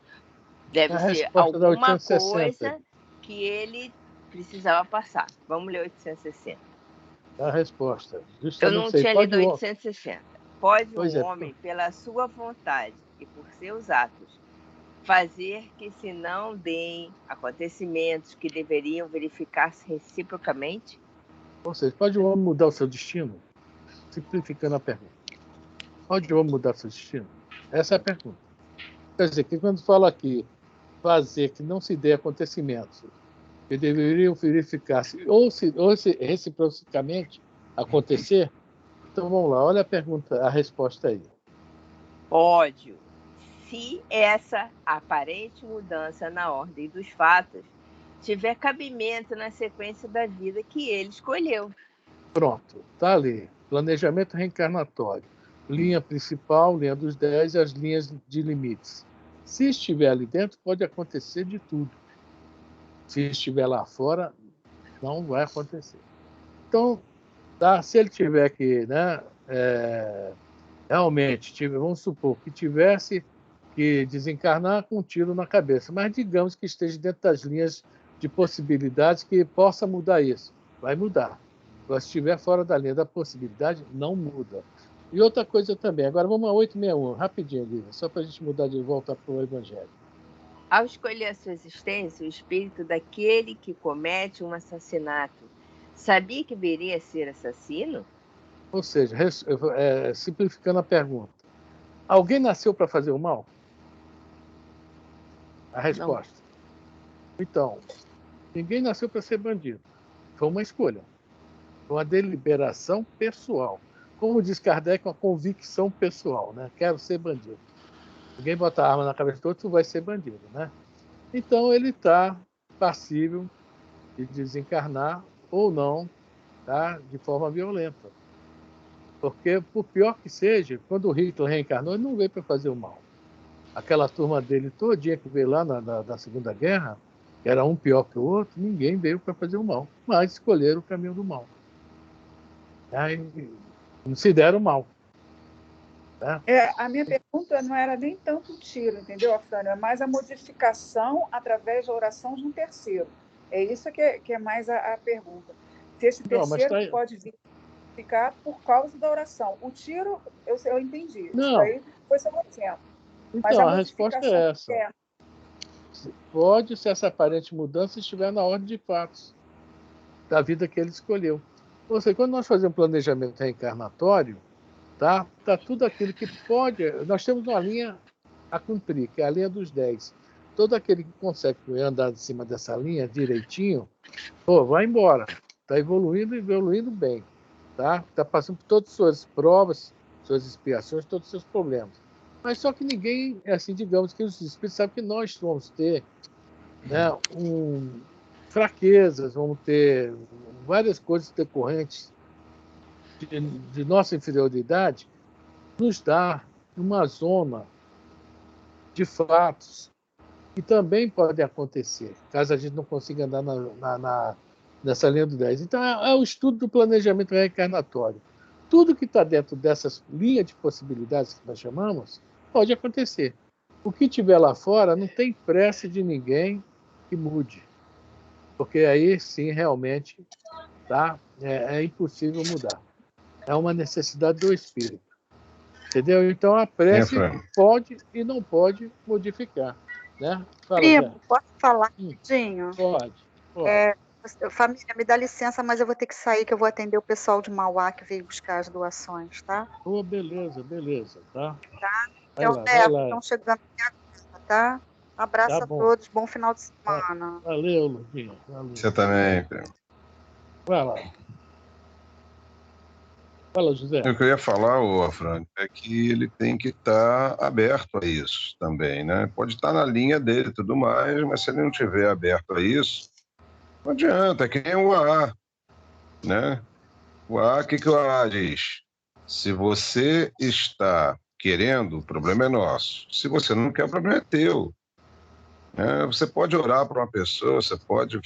Deve ser alguma coisa que ele precisava passar. Vamos ler 860. A resposta. Eu não tinha lido 860. Pode um homem, pela sua vontade e por seus atos, fazer que se não deem acontecimentos que deveriam verificar-se reciprocamente? Ou seja, pode o homem mudar o seu destino? Simplificando a pergunta. Pode o homem mudar o seu destino? Essa é a pergunta. Quer dizer, que quando fala aqui, fazer que não se dê acontecimentos que deveriam verificar-se ou se reciprocamente acontecer, então vamos lá, olha a pergunta, a resposta aí. Pode, se essa aparente mudança na ordem dos fatos tiver cabimento na sequência da vida que ele escolheu. Pronto, está ali. Planejamento reencarnatório. linha principal, linha dos 10 e as linhas de limites. Se estiver ali dentro, pode acontecer de tudo. Se estiver lá fora, não vai acontecer. Então, tá, se ele tiver que, né, realmente, vamos supor que tivesse que desencarnar com um tiro na cabeça, mas digamos que esteja dentro das linhas de possibilidades que possa mudar isso. Vai mudar. Agora, se estiver fora da linha da possibilidade, não muda. E outra coisa também, agora vamos a 861, rapidinho, Lívia, só para a gente mudar de volta para o Evangelho. Ao escolher a sua existência, o espírito daquele que comete um assassinato sabia que viria a ser assassino? Ou seja, simplificando a pergunta, alguém nasceu para fazer o mal? A resposta. Não. Então, ninguém nasceu para ser bandido. Foi uma escolha. Foi uma deliberação pessoal. Como diz Kardec, uma convicção pessoal, né? Quero ser bandido. Ninguém bota a arma na cabeça do outro, tu vai ser bandido, né? Então, ele está passível de desencarnar ou não, tá? De forma violenta. Porque, por pior que seja, quando o Hitler reencarnou, ele não veio para fazer o mal. Aquela turma dele todinha que veio lá na Segunda Guerra, que era um pior que o outro, ninguém veio para fazer o mal, mas escolheram o caminho do mal. Aí, não se deram mal. Né? A minha pergunta não era nem tanto o tiro, entendeu, Afrânio? É mais a modificação através da oração de um terceiro. É isso que é mais a pergunta. Se esse terceiro pode ficar por causa da oração. O tiro, eu entendi. Não. Isso aí foi seu exemplo. Então, a resposta é essa. Pode, se essa aparente mudança estiver na ordem de fatos da vida que ele escolheu. Ou seja, quando nós fazemos um planejamento reencarnatório, tá tudo aquilo que pode... Nós temos uma linha a cumprir, que é a linha dos 10. Todo aquele que consegue andar em cima dessa linha direitinho, vai embora. Está evoluindo bem. Tá passando por todas as suas provas, suas expiações, todos os seus problemas. Mas só que ninguém, assim, digamos que os espíritos sabem que nós vamos ter, né, fraquezas, vamos ter várias coisas decorrentes de nossa inferioridade, nos dá uma zona de fatos que também podem acontecer, caso a gente não consiga andar nessa linha do 10. Então, é o estudo do planejamento reencarnatório. Tudo que está dentro dessas linhas de possibilidades que nós chamamos, pode acontecer. O que tiver lá fora, não tem pressa de ninguém que mude. Porque aí, sim, realmente, é impossível mudar. É uma necessidade do espírito. Entendeu? Então, a prece pode e não pode modificar. Né? Fala, Primo, posso falar rapidinho? Pode. Família, me dá licença, mas eu vou ter que sair, que eu vou atender o pessoal de Mauá que veio buscar as doações, tá? Beleza, tá? Estão chegando aqui agora, tá? Abraço a todos, bom final de semana. Valeu, Luquinha. Você também, primo. Vai lá. Fala, José. O que eu ia falar, Afrânio, é que ele tem que estar aberto a isso também, né? Pode estar na linha dele e tudo mais, mas se ele não estiver aberto a isso, não adianta, é que nem o AA, né? O AA, o que o AA diz? Se você está querendo, o problema é nosso. Se você não quer, o problema é teu. Você pode orar para uma pessoa, você pode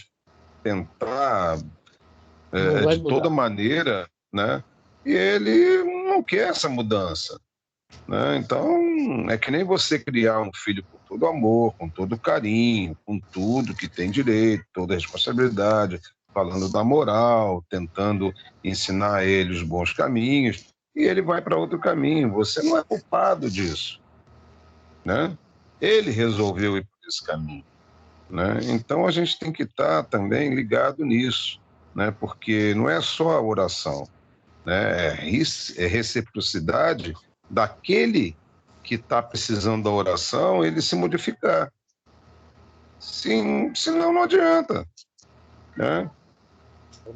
tentar de toda maneira, né? E ele não quer essa mudança. Né? Então, é que nem você criar um filho com todo amor, com todo carinho, com tudo que tem direito, toda a responsabilidade, falando da moral, tentando ensinar a ele os bons caminhos, e ele vai para outro caminho. Você não é culpado disso. Né? Ele resolveu ir por esse caminho. Né? Então, a gente tem que estar também ligado nisso, né? Porque não é só a oração. Né? É reciprocidade daquele que está precisando da oração, ele se modificar. Senão não adianta. Né?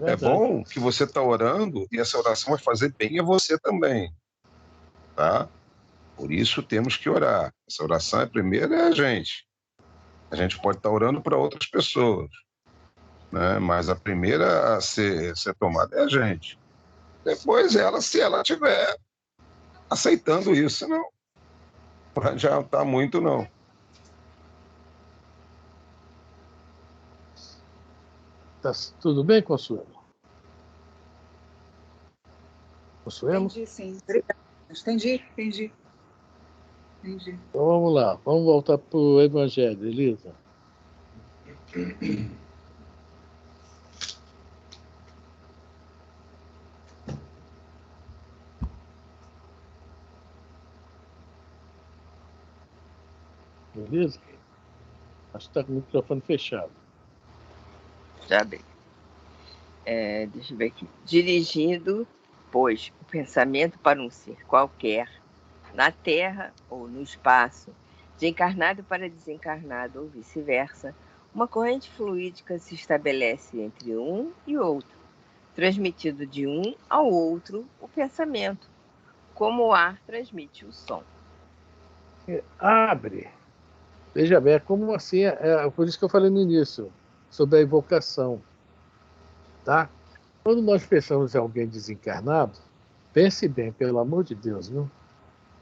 É bom que você está orando e essa oração vai fazer bem a você também. Tá? Por isso temos que orar. Essa oração primeiro é a gente. A gente pode estar orando para outras pessoas. Né? Mas a primeira a ser tomada é a gente. Depois ela, se ela tiver aceitando isso, não vai adiantar muito, não. Tá tudo bem, Consuelo? Consuelo? Entendi, sim. Obrigada. Entendi. Então vamos lá, vamos voltar para o Evangelho, Elisa. Beleza? Acho que está com o microfone fechado. Já bem. Deixa eu ver aqui. Dirigindo, pois, o pensamento para um ser qualquer, na Terra ou no espaço, de encarnado para desencarnado ou vice-versa, uma corrente fluídica se estabelece entre um e outro, transmitido de um ao outro o pensamento, como o ar transmite o som. Abre. Veja bem, é como assim, por isso que eu falei no início, sobre a evocação. Tá? Quando nós pensamos em alguém desencarnado, pense bem, pelo amor de Deus, viu?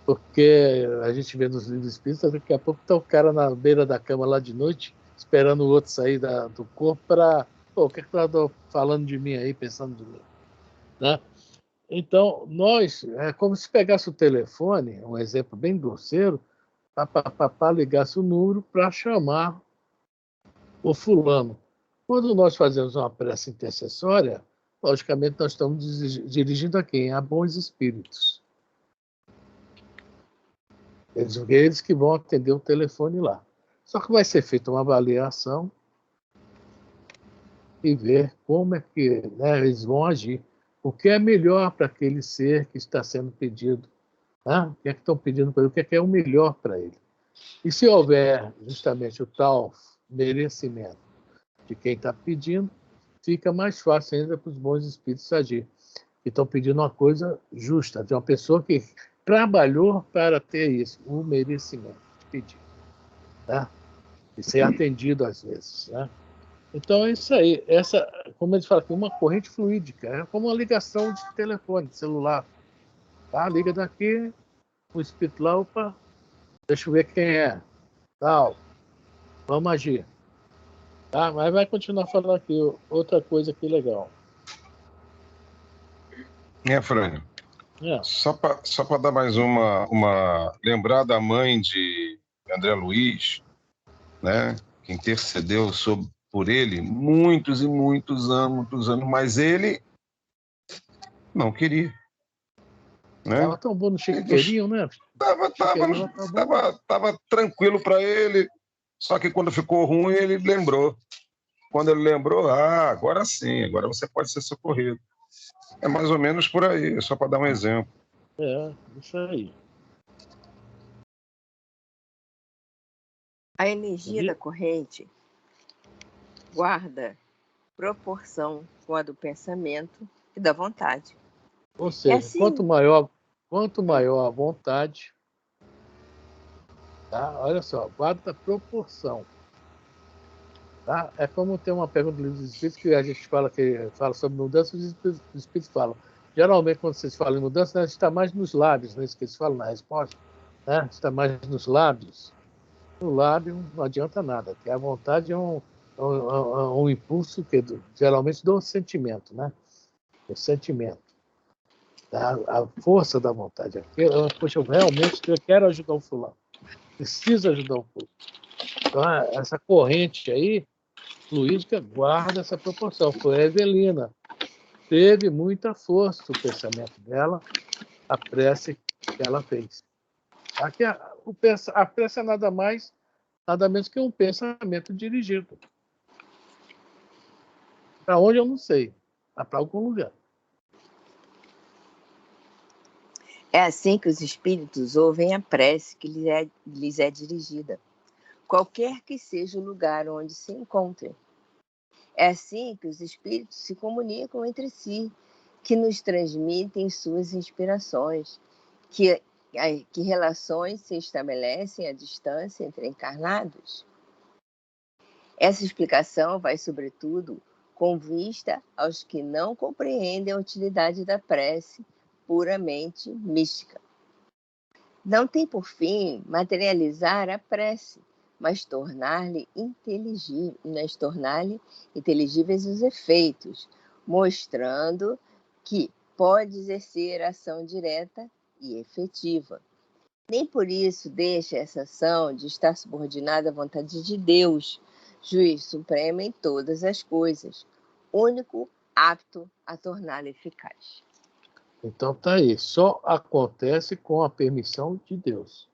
Porque a gente vê nos livros espíritas, daqui a pouco está o cara na beira da cama lá de noite, esperando o outro sair do corpo para... Pô, o que está falando de mim aí, pensando de mim? Né? Então, é como se pegasse o telefone, um exemplo bem grosseiro, ligasse o número para chamar o fulano. Quando nós fazemos uma prece intercessória, logicamente nós estamos dirigindo a quem? A bons espíritos. Eles que vão atender o telefone lá. Só que vai ser feita uma avaliação e ver como é que, né, eles vão agir. O que é melhor para aquele ser que está sendo pedido? Né? O que é que estão pedindo para ele? O que é o melhor para ele? E se houver justamente o tal merecimento de quem está pedindo, fica mais fácil ainda para os bons espíritos agir. Que estão pedindo uma coisa justa, de uma pessoa que trabalhou para ter isso, o merecimento de pedir. Né? E ser atendido às vezes. Né? Então é isso aí. Como eles falam aqui, uma corrente fluídica, é como uma ligação de telefone, de celular. Tá? Liga daqui, o espírito lá, opa, deixa eu ver quem é. Tal, vamos agir. Tá? Mas vai continuar falando aqui outra coisa aqui legal. Frânio? É. Só para dar mais uma lembrar da mãe de André Luiz, né, que intercedeu por ele muitos e muitos anos, mas ele não queria. Né? Tava tão bom no chiqueirinho, né? Tava tranquilo para ele, só que quando ficou ruim ele lembrou. Quando ele lembrou, agora sim, agora você pode ser socorrido. É mais ou menos por aí, só para dar um exemplo. Isso aí. A energia da corrente guarda proporção com a do pensamento e da vontade. Ou seja, assim, quanto maior a vontade, tá? Olha só, guarda a proporção. Tá? É como tem uma pergunta do livro dos Espíritos que a gente fala sobre mudança, os Espíritos falam. Geralmente, quando vocês falam em mudança, né, está mais nos lábios, não é isso que eles falam na resposta? Né? Está mais nos lábios. No lábio não adianta nada, porque a vontade é um impulso geralmente do sentimento, né? O sentimento. A força da vontade. Poxa, eu realmente quero ajudar o fulano. Preciso ajudar o fulano. Então, essa corrente aí, fluídica, guarda essa proporção. Foi a Evelina. Teve muita força o pensamento dela, a prece que ela fez. Aqui, a prece é nada menos que um pensamento dirigido. Para onde eu não sei, mas para algum lugar. É assim que os espíritos ouvem a prece que lhes é dirigida, qualquer que seja o lugar onde se encontrem. É assim que os espíritos se comunicam entre si, que nos transmitem suas inspirações, que relações se estabelecem à distância entre encarnados. Essa explicação vai, sobretudo, com vista aos que não compreendem a utilidade da prece puramente mística. Não tem por fim materializar a prece, mas tornar-lhe inteligíveis os efeitos, mostrando que pode exercer ação direta e efetiva. Nem por isso deixa essa ação de estar subordinada à vontade de Deus, juiz supremo em todas as coisas, único apto a torná-la eficaz. Então tá aí, só acontece com a permissão de Deus.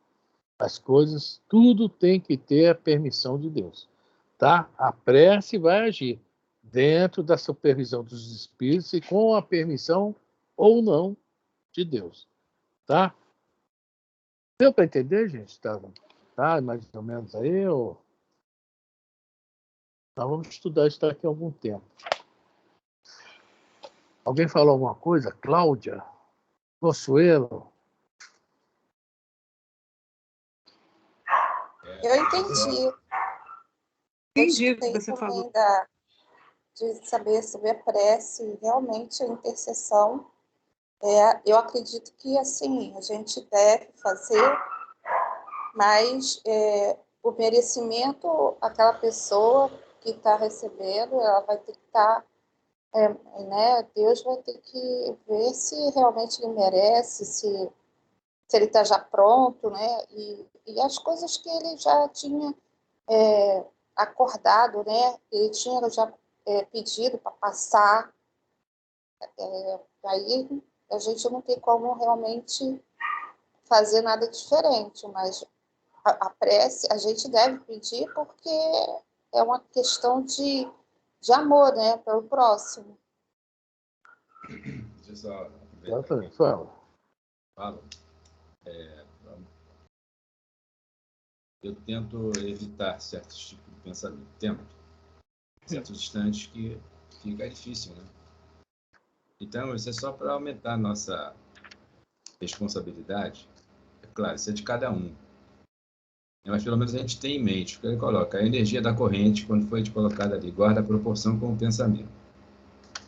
As coisas, tudo tem que ter a permissão de Deus, tá? A prece vai agir dentro da supervisão dos espíritos e com a permissão ou não de Deus, tá? Deu para entender, gente? Tá mais ou menos aí? Ou... Nós vamos estudar isso daqui a algum tempo. Alguém falou alguma coisa? Cláudia? Consuelo? Eu entendi. Entendi o que você falou. De saber sobre a prece, realmente a intercessão. Eu acredito que assim a gente deve fazer, mas por merecimento, aquela pessoa que está recebendo, ela vai ter que estar, né? Deus vai ter que ver se realmente ele merece, se ele está já pronto, né? E as coisas que ele já tinha acordado, né? Ele tinha já pedido para passar. Aí a gente não tem como realmente fazer nada diferente, mas a prece a gente deve pedir porque é uma questão de amor, né? Pelo próximo. Deixa eu só Fala. Eu tento evitar certos tipos de pensamento. Certos instantes que fica difícil, né? Então, isso é só para aumentar a nossa responsabilidade. É claro, isso é de cada um. Mas pelo menos a gente tem em mente, porque ele coloca a energia da corrente, quando foi colocada ali, guarda a proporção com o pensamento.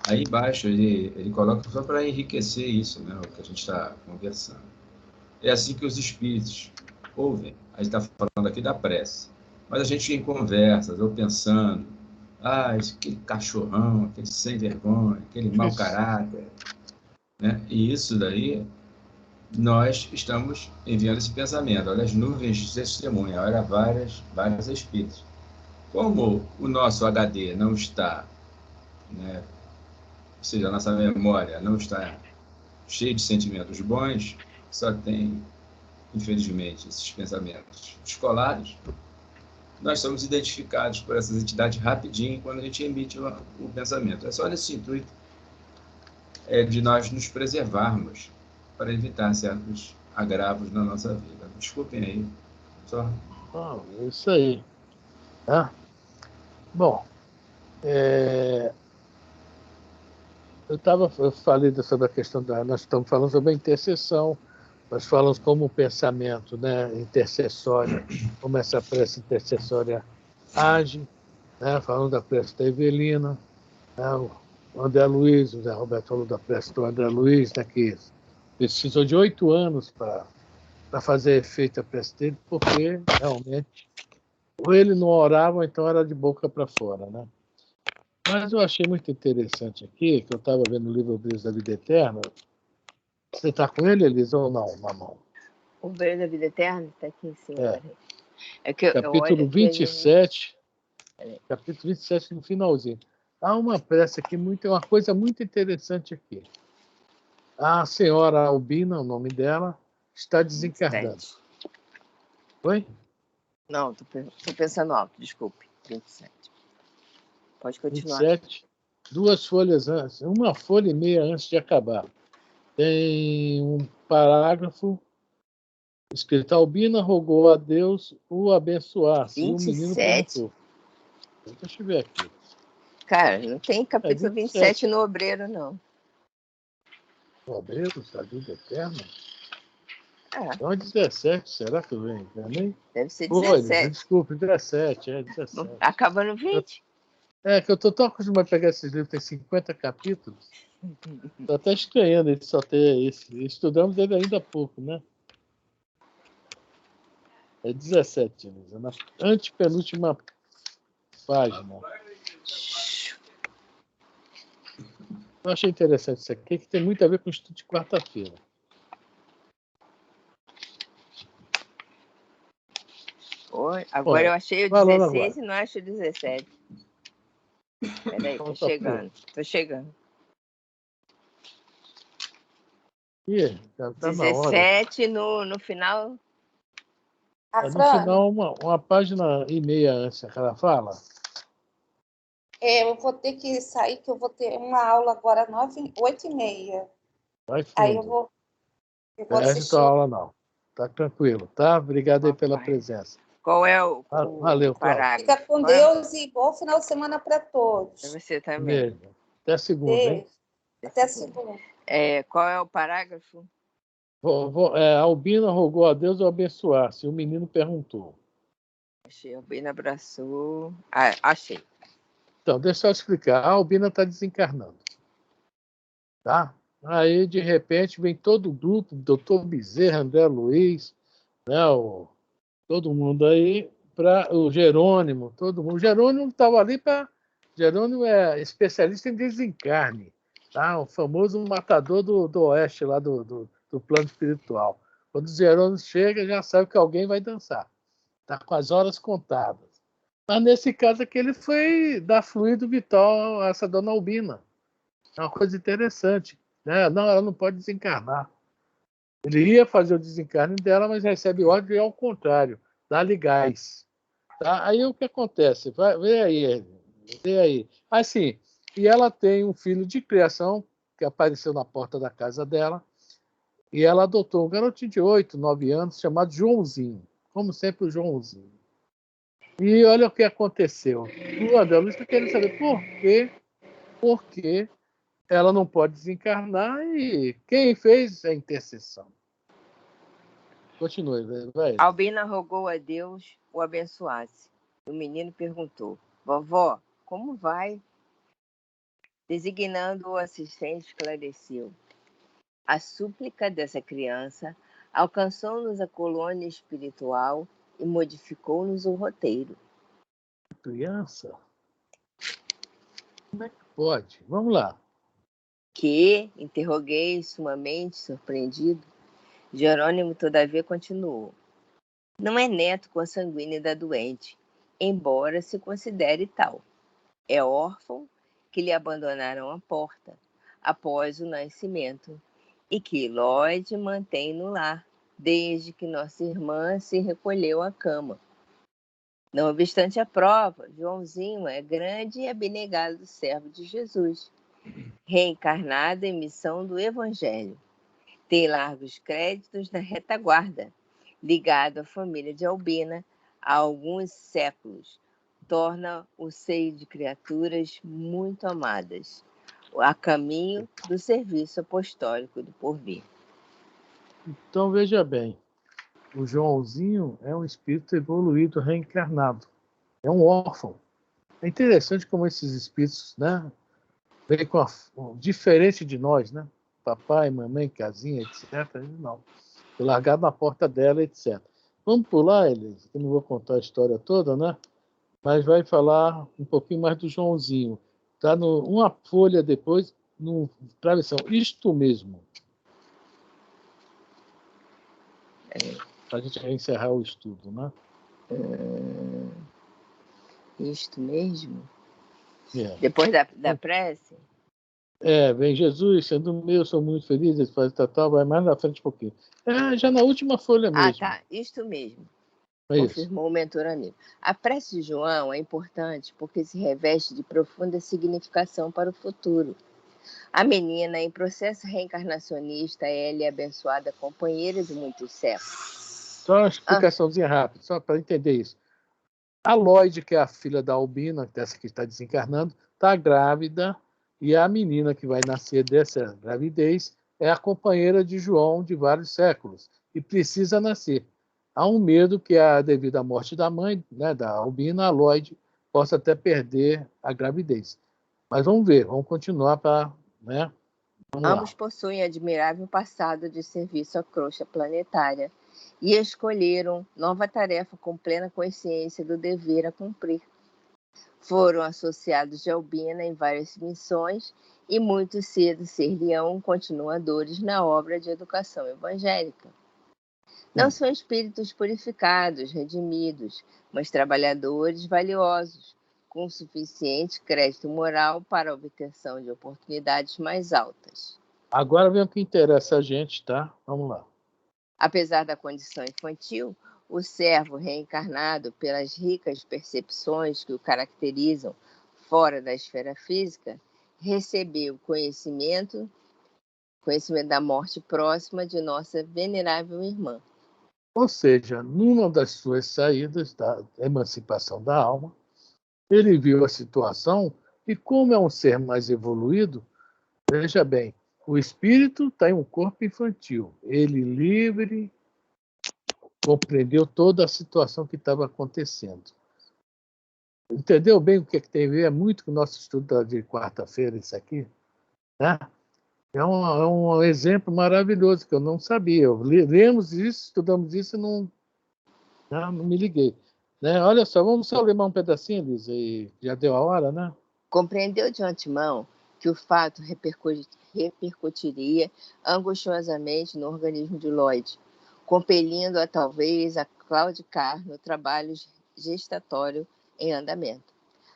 Aí embaixo ele coloca só para enriquecer isso, né, o que a gente está conversando. É assim que os espíritos ouvem. A gente está falando aqui da prece. Mas a gente em conversas, ou pensando, aquele cachorrão, aquele sem vergonha, aquele mau caráter, né? E isso daí, nós estamos enviando esse pensamento. Olha as nuvens de testemunha, olha várias espíritos. Como o nosso HD não está, né, ou seja, a nossa memória não está cheia de sentimentos bons, só tem, infelizmente, esses pensamentos descolados, nós somos identificados por essas entidades rapidinho quando a gente emite o pensamento. É só nesse intuito de nós nos preservarmos para evitar certos agravos na nossa vida. Desculpem aí. Só. Isso aí. Bom, eu falei sobre a questão nós estamos falando sobre a intercessão, nós falamos como o pensamento, né, intercessório, como essa prece intercessória age, né, falando da prece da Evelina, né, o André Luiz, o Zé Roberto falou da prece do André Luiz, né, que precisou de 8 anos para fazer efeito a prece dele, porque realmente ou ele não orava, ou então era de boca para fora, né? Mas eu achei muito interessante aqui, que eu estava vendo o livro Brilhos da Vida Eterna. Você está com ele, Elisa, ou não, na mão? O Brilho da Vida Eterna está aqui em cima. Capítulo 27, capítulo 27, no finalzinho. Há uma prece aqui, uma coisa muito interessante aqui. A senhora Albina, o nome dela, está desencarnando. Oi? Não, estou pensando alto, desculpe. 27. Pode continuar. 27, 2 folhas antes, 1 folha e meia antes de acabar. Tem um parágrafo escrito: Albina rogou a Deus o abençoasse. 27? E o menino perguntou. Deixa eu ver aqui. Cara, não tem capítulo 27 no Obreiro, não. No Obreiro, da Vida Eterna? Então é 17, será que eu enganei? Deve ser 17. Desculpe, 17, 17. Acaba no 20. Que eu tô tão acostumado a pegar esses livros, tem 50 capítulos. Tô até estranhando ele só ter esse. Estudamos ele ainda há pouco, né? É 17, Elisa, na antepenúltima página. Eu achei interessante isso aqui, que tem muito a ver com o estudo de quarta-feira. Agora eu achei o 16 e não acho o 17. Peraí, tô chegando. Ih, já tá 17 no final. No final, uma página e meia antes que ela fala. Eu vou ter que sair, que eu vou ter uma aula agora 8h30. Vai fundo. Aí eu vou assistir. Tua aula não. Tá tranquilo, tá? Obrigado aí pela presença. Qual é o Valeu, parágrafo? Fica com Deus e bom final de semana para todos. Para você também. Beijo. Até segunda, hein? Até segunda. Qual é o parágrafo? A Albina rogou a Deus o abençoasse. O menino perguntou. Achei, a Albina abraçou. Achei. Então, deixa eu explicar. A Albina está desencarnando. Tá? Aí, de repente, vem todo o grupo, doutor Bezerra, André Luiz, né, todo mundo aí, para o Jerônimo, todo mundo. O Jerônimo estava ali para... Jerônimo é especialista em desencarne, tá? O famoso matador do oeste, lá do plano espiritual. Quando o Jerônimo chega, já sabe que alguém vai dançar. Está com as horas contadas. Mas nesse caso aqui, ele foi dar fluido vital a essa dona Albina. É uma coisa interessante. Né? Não, ela não pode desencarnar. Ele ia fazer o desencarne dela, mas recebe ordem e ao contrário, dá-lhe gás. Tá? Aí o que acontece? Vê aí. Assim, e ela tem um filho de criação que apareceu na porta da casa dela, e ela adotou um garotinho de 8, 9 anos, chamado Joãozinho. Como sempre, o Joãozinho. E olha o que aconteceu. O André Luiz está querendo saber por que ela não pode desencarnar e quem fez a intercessão. Continue, vai. Albina rogou a Deus o abençoasse. O menino perguntou: vovó, como vai? Designando o assistente, esclareceu: a súplica dessa criança alcançou-nos a colônia espiritual e modificou-nos o roteiro. Criança? Como é que pode? Vamos lá. Que? Interroguei, sumamente surpreendido. Jerônimo, todavia, continuou. Não é neto consanguíneo da doente, embora se considere tal. É órfão que lhe abandonaram a porta após o nascimento e que Lloyd mantém no lar desde que nossa irmã se recolheu à cama. Não obstante a prova, Joãozinho é grande e abnegado servo de Jesus, reencarnado em missão do Evangelho. Tem largos créditos na retaguarda, ligado à família de Albina há alguns séculos. Torna o seio de criaturas muito amadas, a caminho do serviço apostólico do porvir. Então, veja bem, o Joãozinho é um espírito evoluído, reencarnado. É um órfão. É interessante como esses espíritos, né, vêm diferente de nós, né? Papai, mamãe, casinha, etc. Não. Foi largado na porta dela, etc. Vamos pular, Elisa, que eu não vou contar a história toda, né? Mas vai falar um pouquinho mais do Joãozinho. Está uma folha depois, no travessão. Isto mesmo. Para a gente encerrar o estudo, né? Isto mesmo? É. Depois da prece? Vem Jesus, sendo meu, sou muito feliz, ele faz tal, vai mais na frente um pouquinho. Já na última folha mesmo. Tá, isto mesmo. É confirmou isso. o mentor amigo. A prece de João é importante porque se reveste de profunda significação para o futuro. A menina, em processo reencarnacionista, é abençoada companheira de muitos séculos. Só uma explicaçãozinha rápida, só para entender isso. A Lloyd, que é a filha da Albina, dessa que está desencarnando, está grávida, e a menina que vai nascer dessa gravidez é a companheira de João de vários séculos, e precisa nascer. Há um medo que, devido à morte da mãe, né, da Albina, a Lloyd possa até perder a gravidez. Mas vamos ver, vamos continuar para, né, Ambos possuem admirável passado de serviço à crosta planetária e escolheram nova tarefa com plena consciência do dever a cumprir. Foram associados de Albina em várias missões e muito cedo seriam continuadores na obra de educação evangélica. Não são espíritos purificados, redimidos, mas trabalhadores valiosos, com suficiente crédito moral para a obtenção de oportunidades mais altas. Agora vem o que interessa a gente, tá? Vamos lá. Apesar da condição infantil, o servo reencarnado, pelas ricas percepções que o caracterizam fora da esfera física, recebeu conhecimento da morte próxima de nossa venerável irmã. Ou seja, numa das suas saídas da emancipação da alma, ele viu a situação e, como é um ser mais evoluído, veja bem, o espírito está em um corpo infantil. Ele, livre, compreendeu toda a situação que estava acontecendo. Entendeu bem o que tem a ver? É muito com o nosso estudo de quarta-feira, isso aqui. Né? É um exemplo maravilhoso que eu não sabia. Lemos isso, estudamos isso e não me liguei. Né? Olha só, vamos só ler mais um pedacinho, Lisa, e já deu a hora, né? Compreendeu de antemão que o fato repercutiria angustiosamente no organismo de Lloyd, compelindo-a talvez a claudicar no trabalho gestatório em andamento.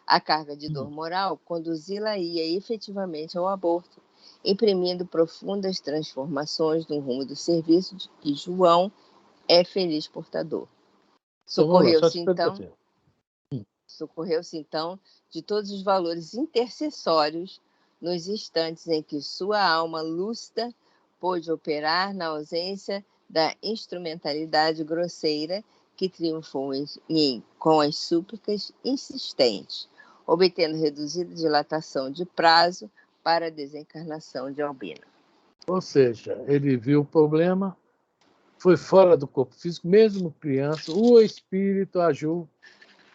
A carga de dor moral conduzi-la-ia efetivamente ao aborto, imprimindo profundas transformações no rumo do serviço de que João é feliz portador. Socorreu-se então de todos os valores intercessórios nos instantes em que sua alma lúcida pôde operar na ausência da instrumentalidade grosseira que triunfou com as súplicas insistentes, obtendo reduzida dilatação de prazo para a desencarnação de Albina. Ou seja, ele viu o problema, foi fora do corpo físico, mesmo criança, o espírito agiu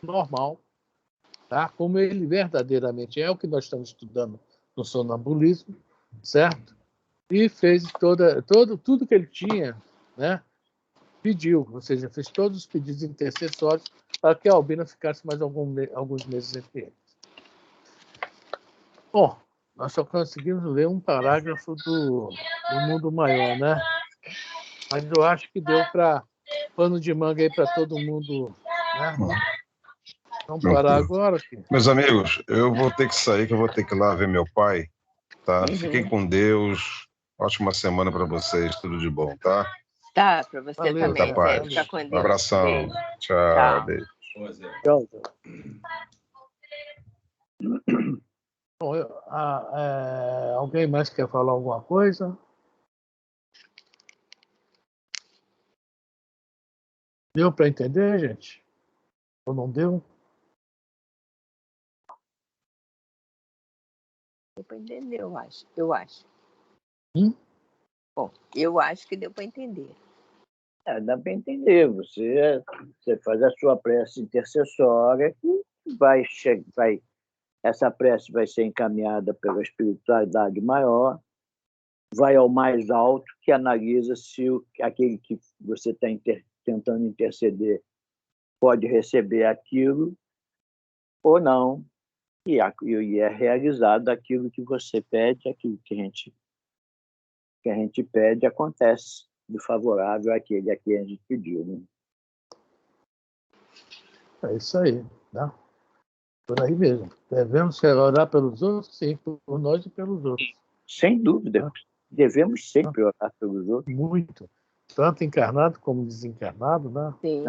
normal, tá? Como ele verdadeiramente é, o que nós estamos estudando no sonambulismo, certo? E fez tudo que ele tinha, né? Pediu, ou seja, fez todos os pedidos intercessórios para que a Albina ficasse mais alguns meses entre eles. Bom, nós só conseguimos ler um parágrafo do Mundo Maior, né? Mas eu acho que deu para pano de manga aí para todo mundo, né? Vamos parar agora aqui. Meus amigos, eu vou ter que sair, que eu vou ter que ir lá ver meu pai, tá? Fiquem com Deus. Ótima semana para vocês, tudo de bom, tá? Tá, para você Valeu, também. Muita paz. Fica com Deus. Um abração. Beijo. Tchau. Beijo. Tchau. Bom, alguém mais quer falar alguma coisa? Deu para entender, gente? Ou não deu? Deu para entender, eu acho. Bom, eu acho que deu para entender. Dá para entender. Você faz a sua prece intercessória, que essa prece vai ser encaminhada pela espiritualidade maior, vai ao mais alto, que analisa se aquele que você está tentando interceder pode receber aquilo ou não, e é realizado aquilo que você pede, aquilo que a gente pede acontece do favorável àquele a quem a gente pediu. Né? É isso aí, né? Por aí mesmo. Devemos orar pelos outros, sim, por nós e pelos outros. Sem dúvida. Devemos sempre orar pelos outros. Muito. Tanto encarnado como desencarnado, né? Sim.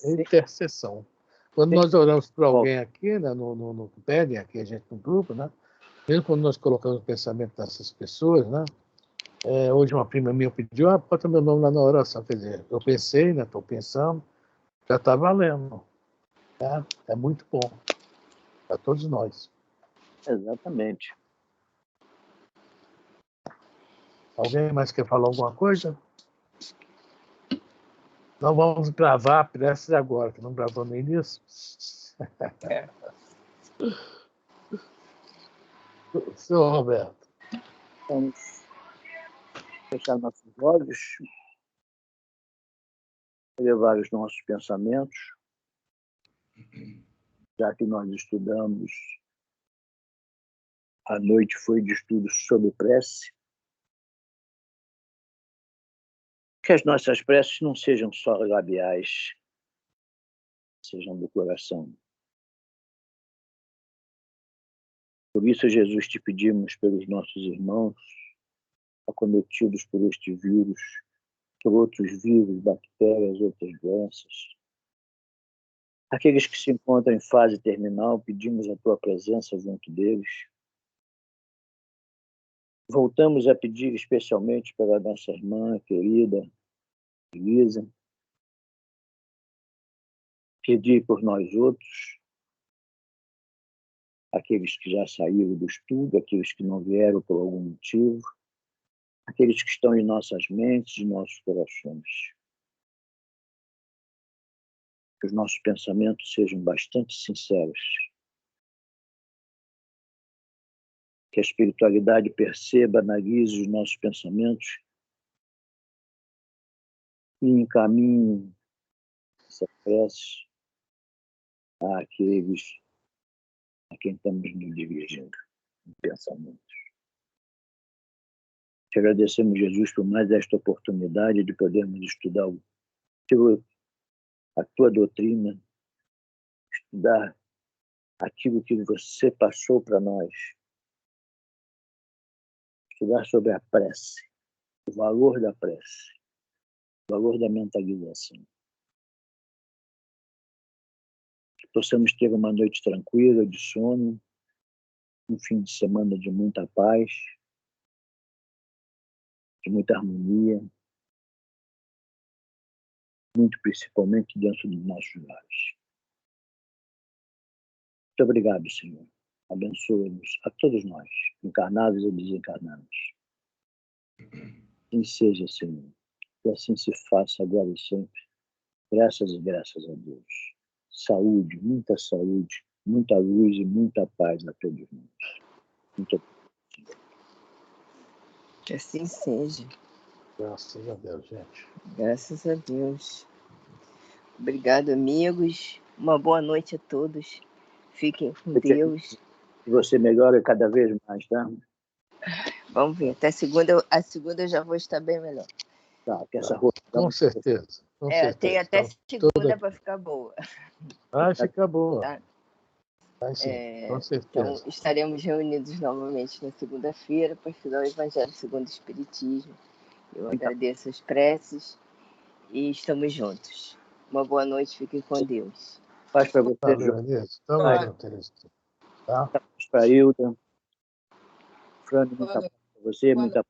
Intercessão. Quando nós oramos por alguém aqui, né, no pedem aqui a gente no grupo, né? Mesmo quando nós colocamos o pensamento dessas pessoas, né? Hoje uma prima minha pediu, bota meu nome lá na oração. Quer dizer, eu pensei, né? Estou pensando, já está valendo. Tá? É muito bom para todos nós. Exatamente. Alguém mais quer falar alguma coisa? Não vamos gravar a prece agora, que não gravou nem isso. Senhor Roberto. Vamos fechar nossos olhos, elevar os nossos pensamentos, já que nós estudamos, a noite foi de estudos sobre prece, que as nossas preces não sejam só labiais, sejam do coração. Por isso, Jesus, te pedimos pelos nossos irmãos acometidos por este vírus, por outros vírus, bactérias, outras doenças. Aqueles que se encontram em fase terminal, pedimos a tua presença junto deles. Voltamos a pedir especialmente pela nossa irmã querida, Elisa, pedir por nós outros, aqueles que já saíram do estudo, aqueles que não vieram por algum motivo, aqueles que estão em nossas mentes e nossos corações. Que os nossos pensamentos sejam bastante sinceros. Que a espiritualidade perceba, analise os nossos pensamentos e encaminhe essa prece àqueles a quem estamos nos dirigindo em pensamentos. Te agradecemos, Jesus, por mais esta oportunidade de podermos estudar a tua doutrina, estudar aquilo que você passou para nós, estudar sobre a prece, o valor da prece, o valor da mentalização. Que possamos ter uma noite tranquila, de sono, um fim de semana de muita paz, de muita harmonia, muito principalmente dentro dos nossos lares. Muito obrigado, Senhor. Abençoa-nos a todos nós, encarnados e desencarnados. Assim seja, Senhor. Que assim se faça agora e sempre. Graças e graças a Deus. Saúde, muita luz e muita paz a todos nós. Muito obrigado. Que assim seja. Graças a Deus, gente. Graças a Deus. Obrigado, amigos. Uma boa noite a todos. Fiquem com Deus. E você melhora cada vez mais, tá? Vamos ver. Até a segunda eu já vou estar bem melhor. Tá, que essa roupa... Com certeza. Com certeza. Tem até segunda para ficar boa. Vai ficar boa. Tá? Vai sim, com certeza. Então, estaremos reunidos novamente na segunda-feira para estudar o Evangelho segundo o Espiritismo. Eu agradeço as preces e estamos juntos. Uma boa noite, fiquem com Deus. Paz para você, Valeu, Inês. Tamo junto, Inês. Tá? Paz para a Hilda. Fran, muita paz para você, muita paz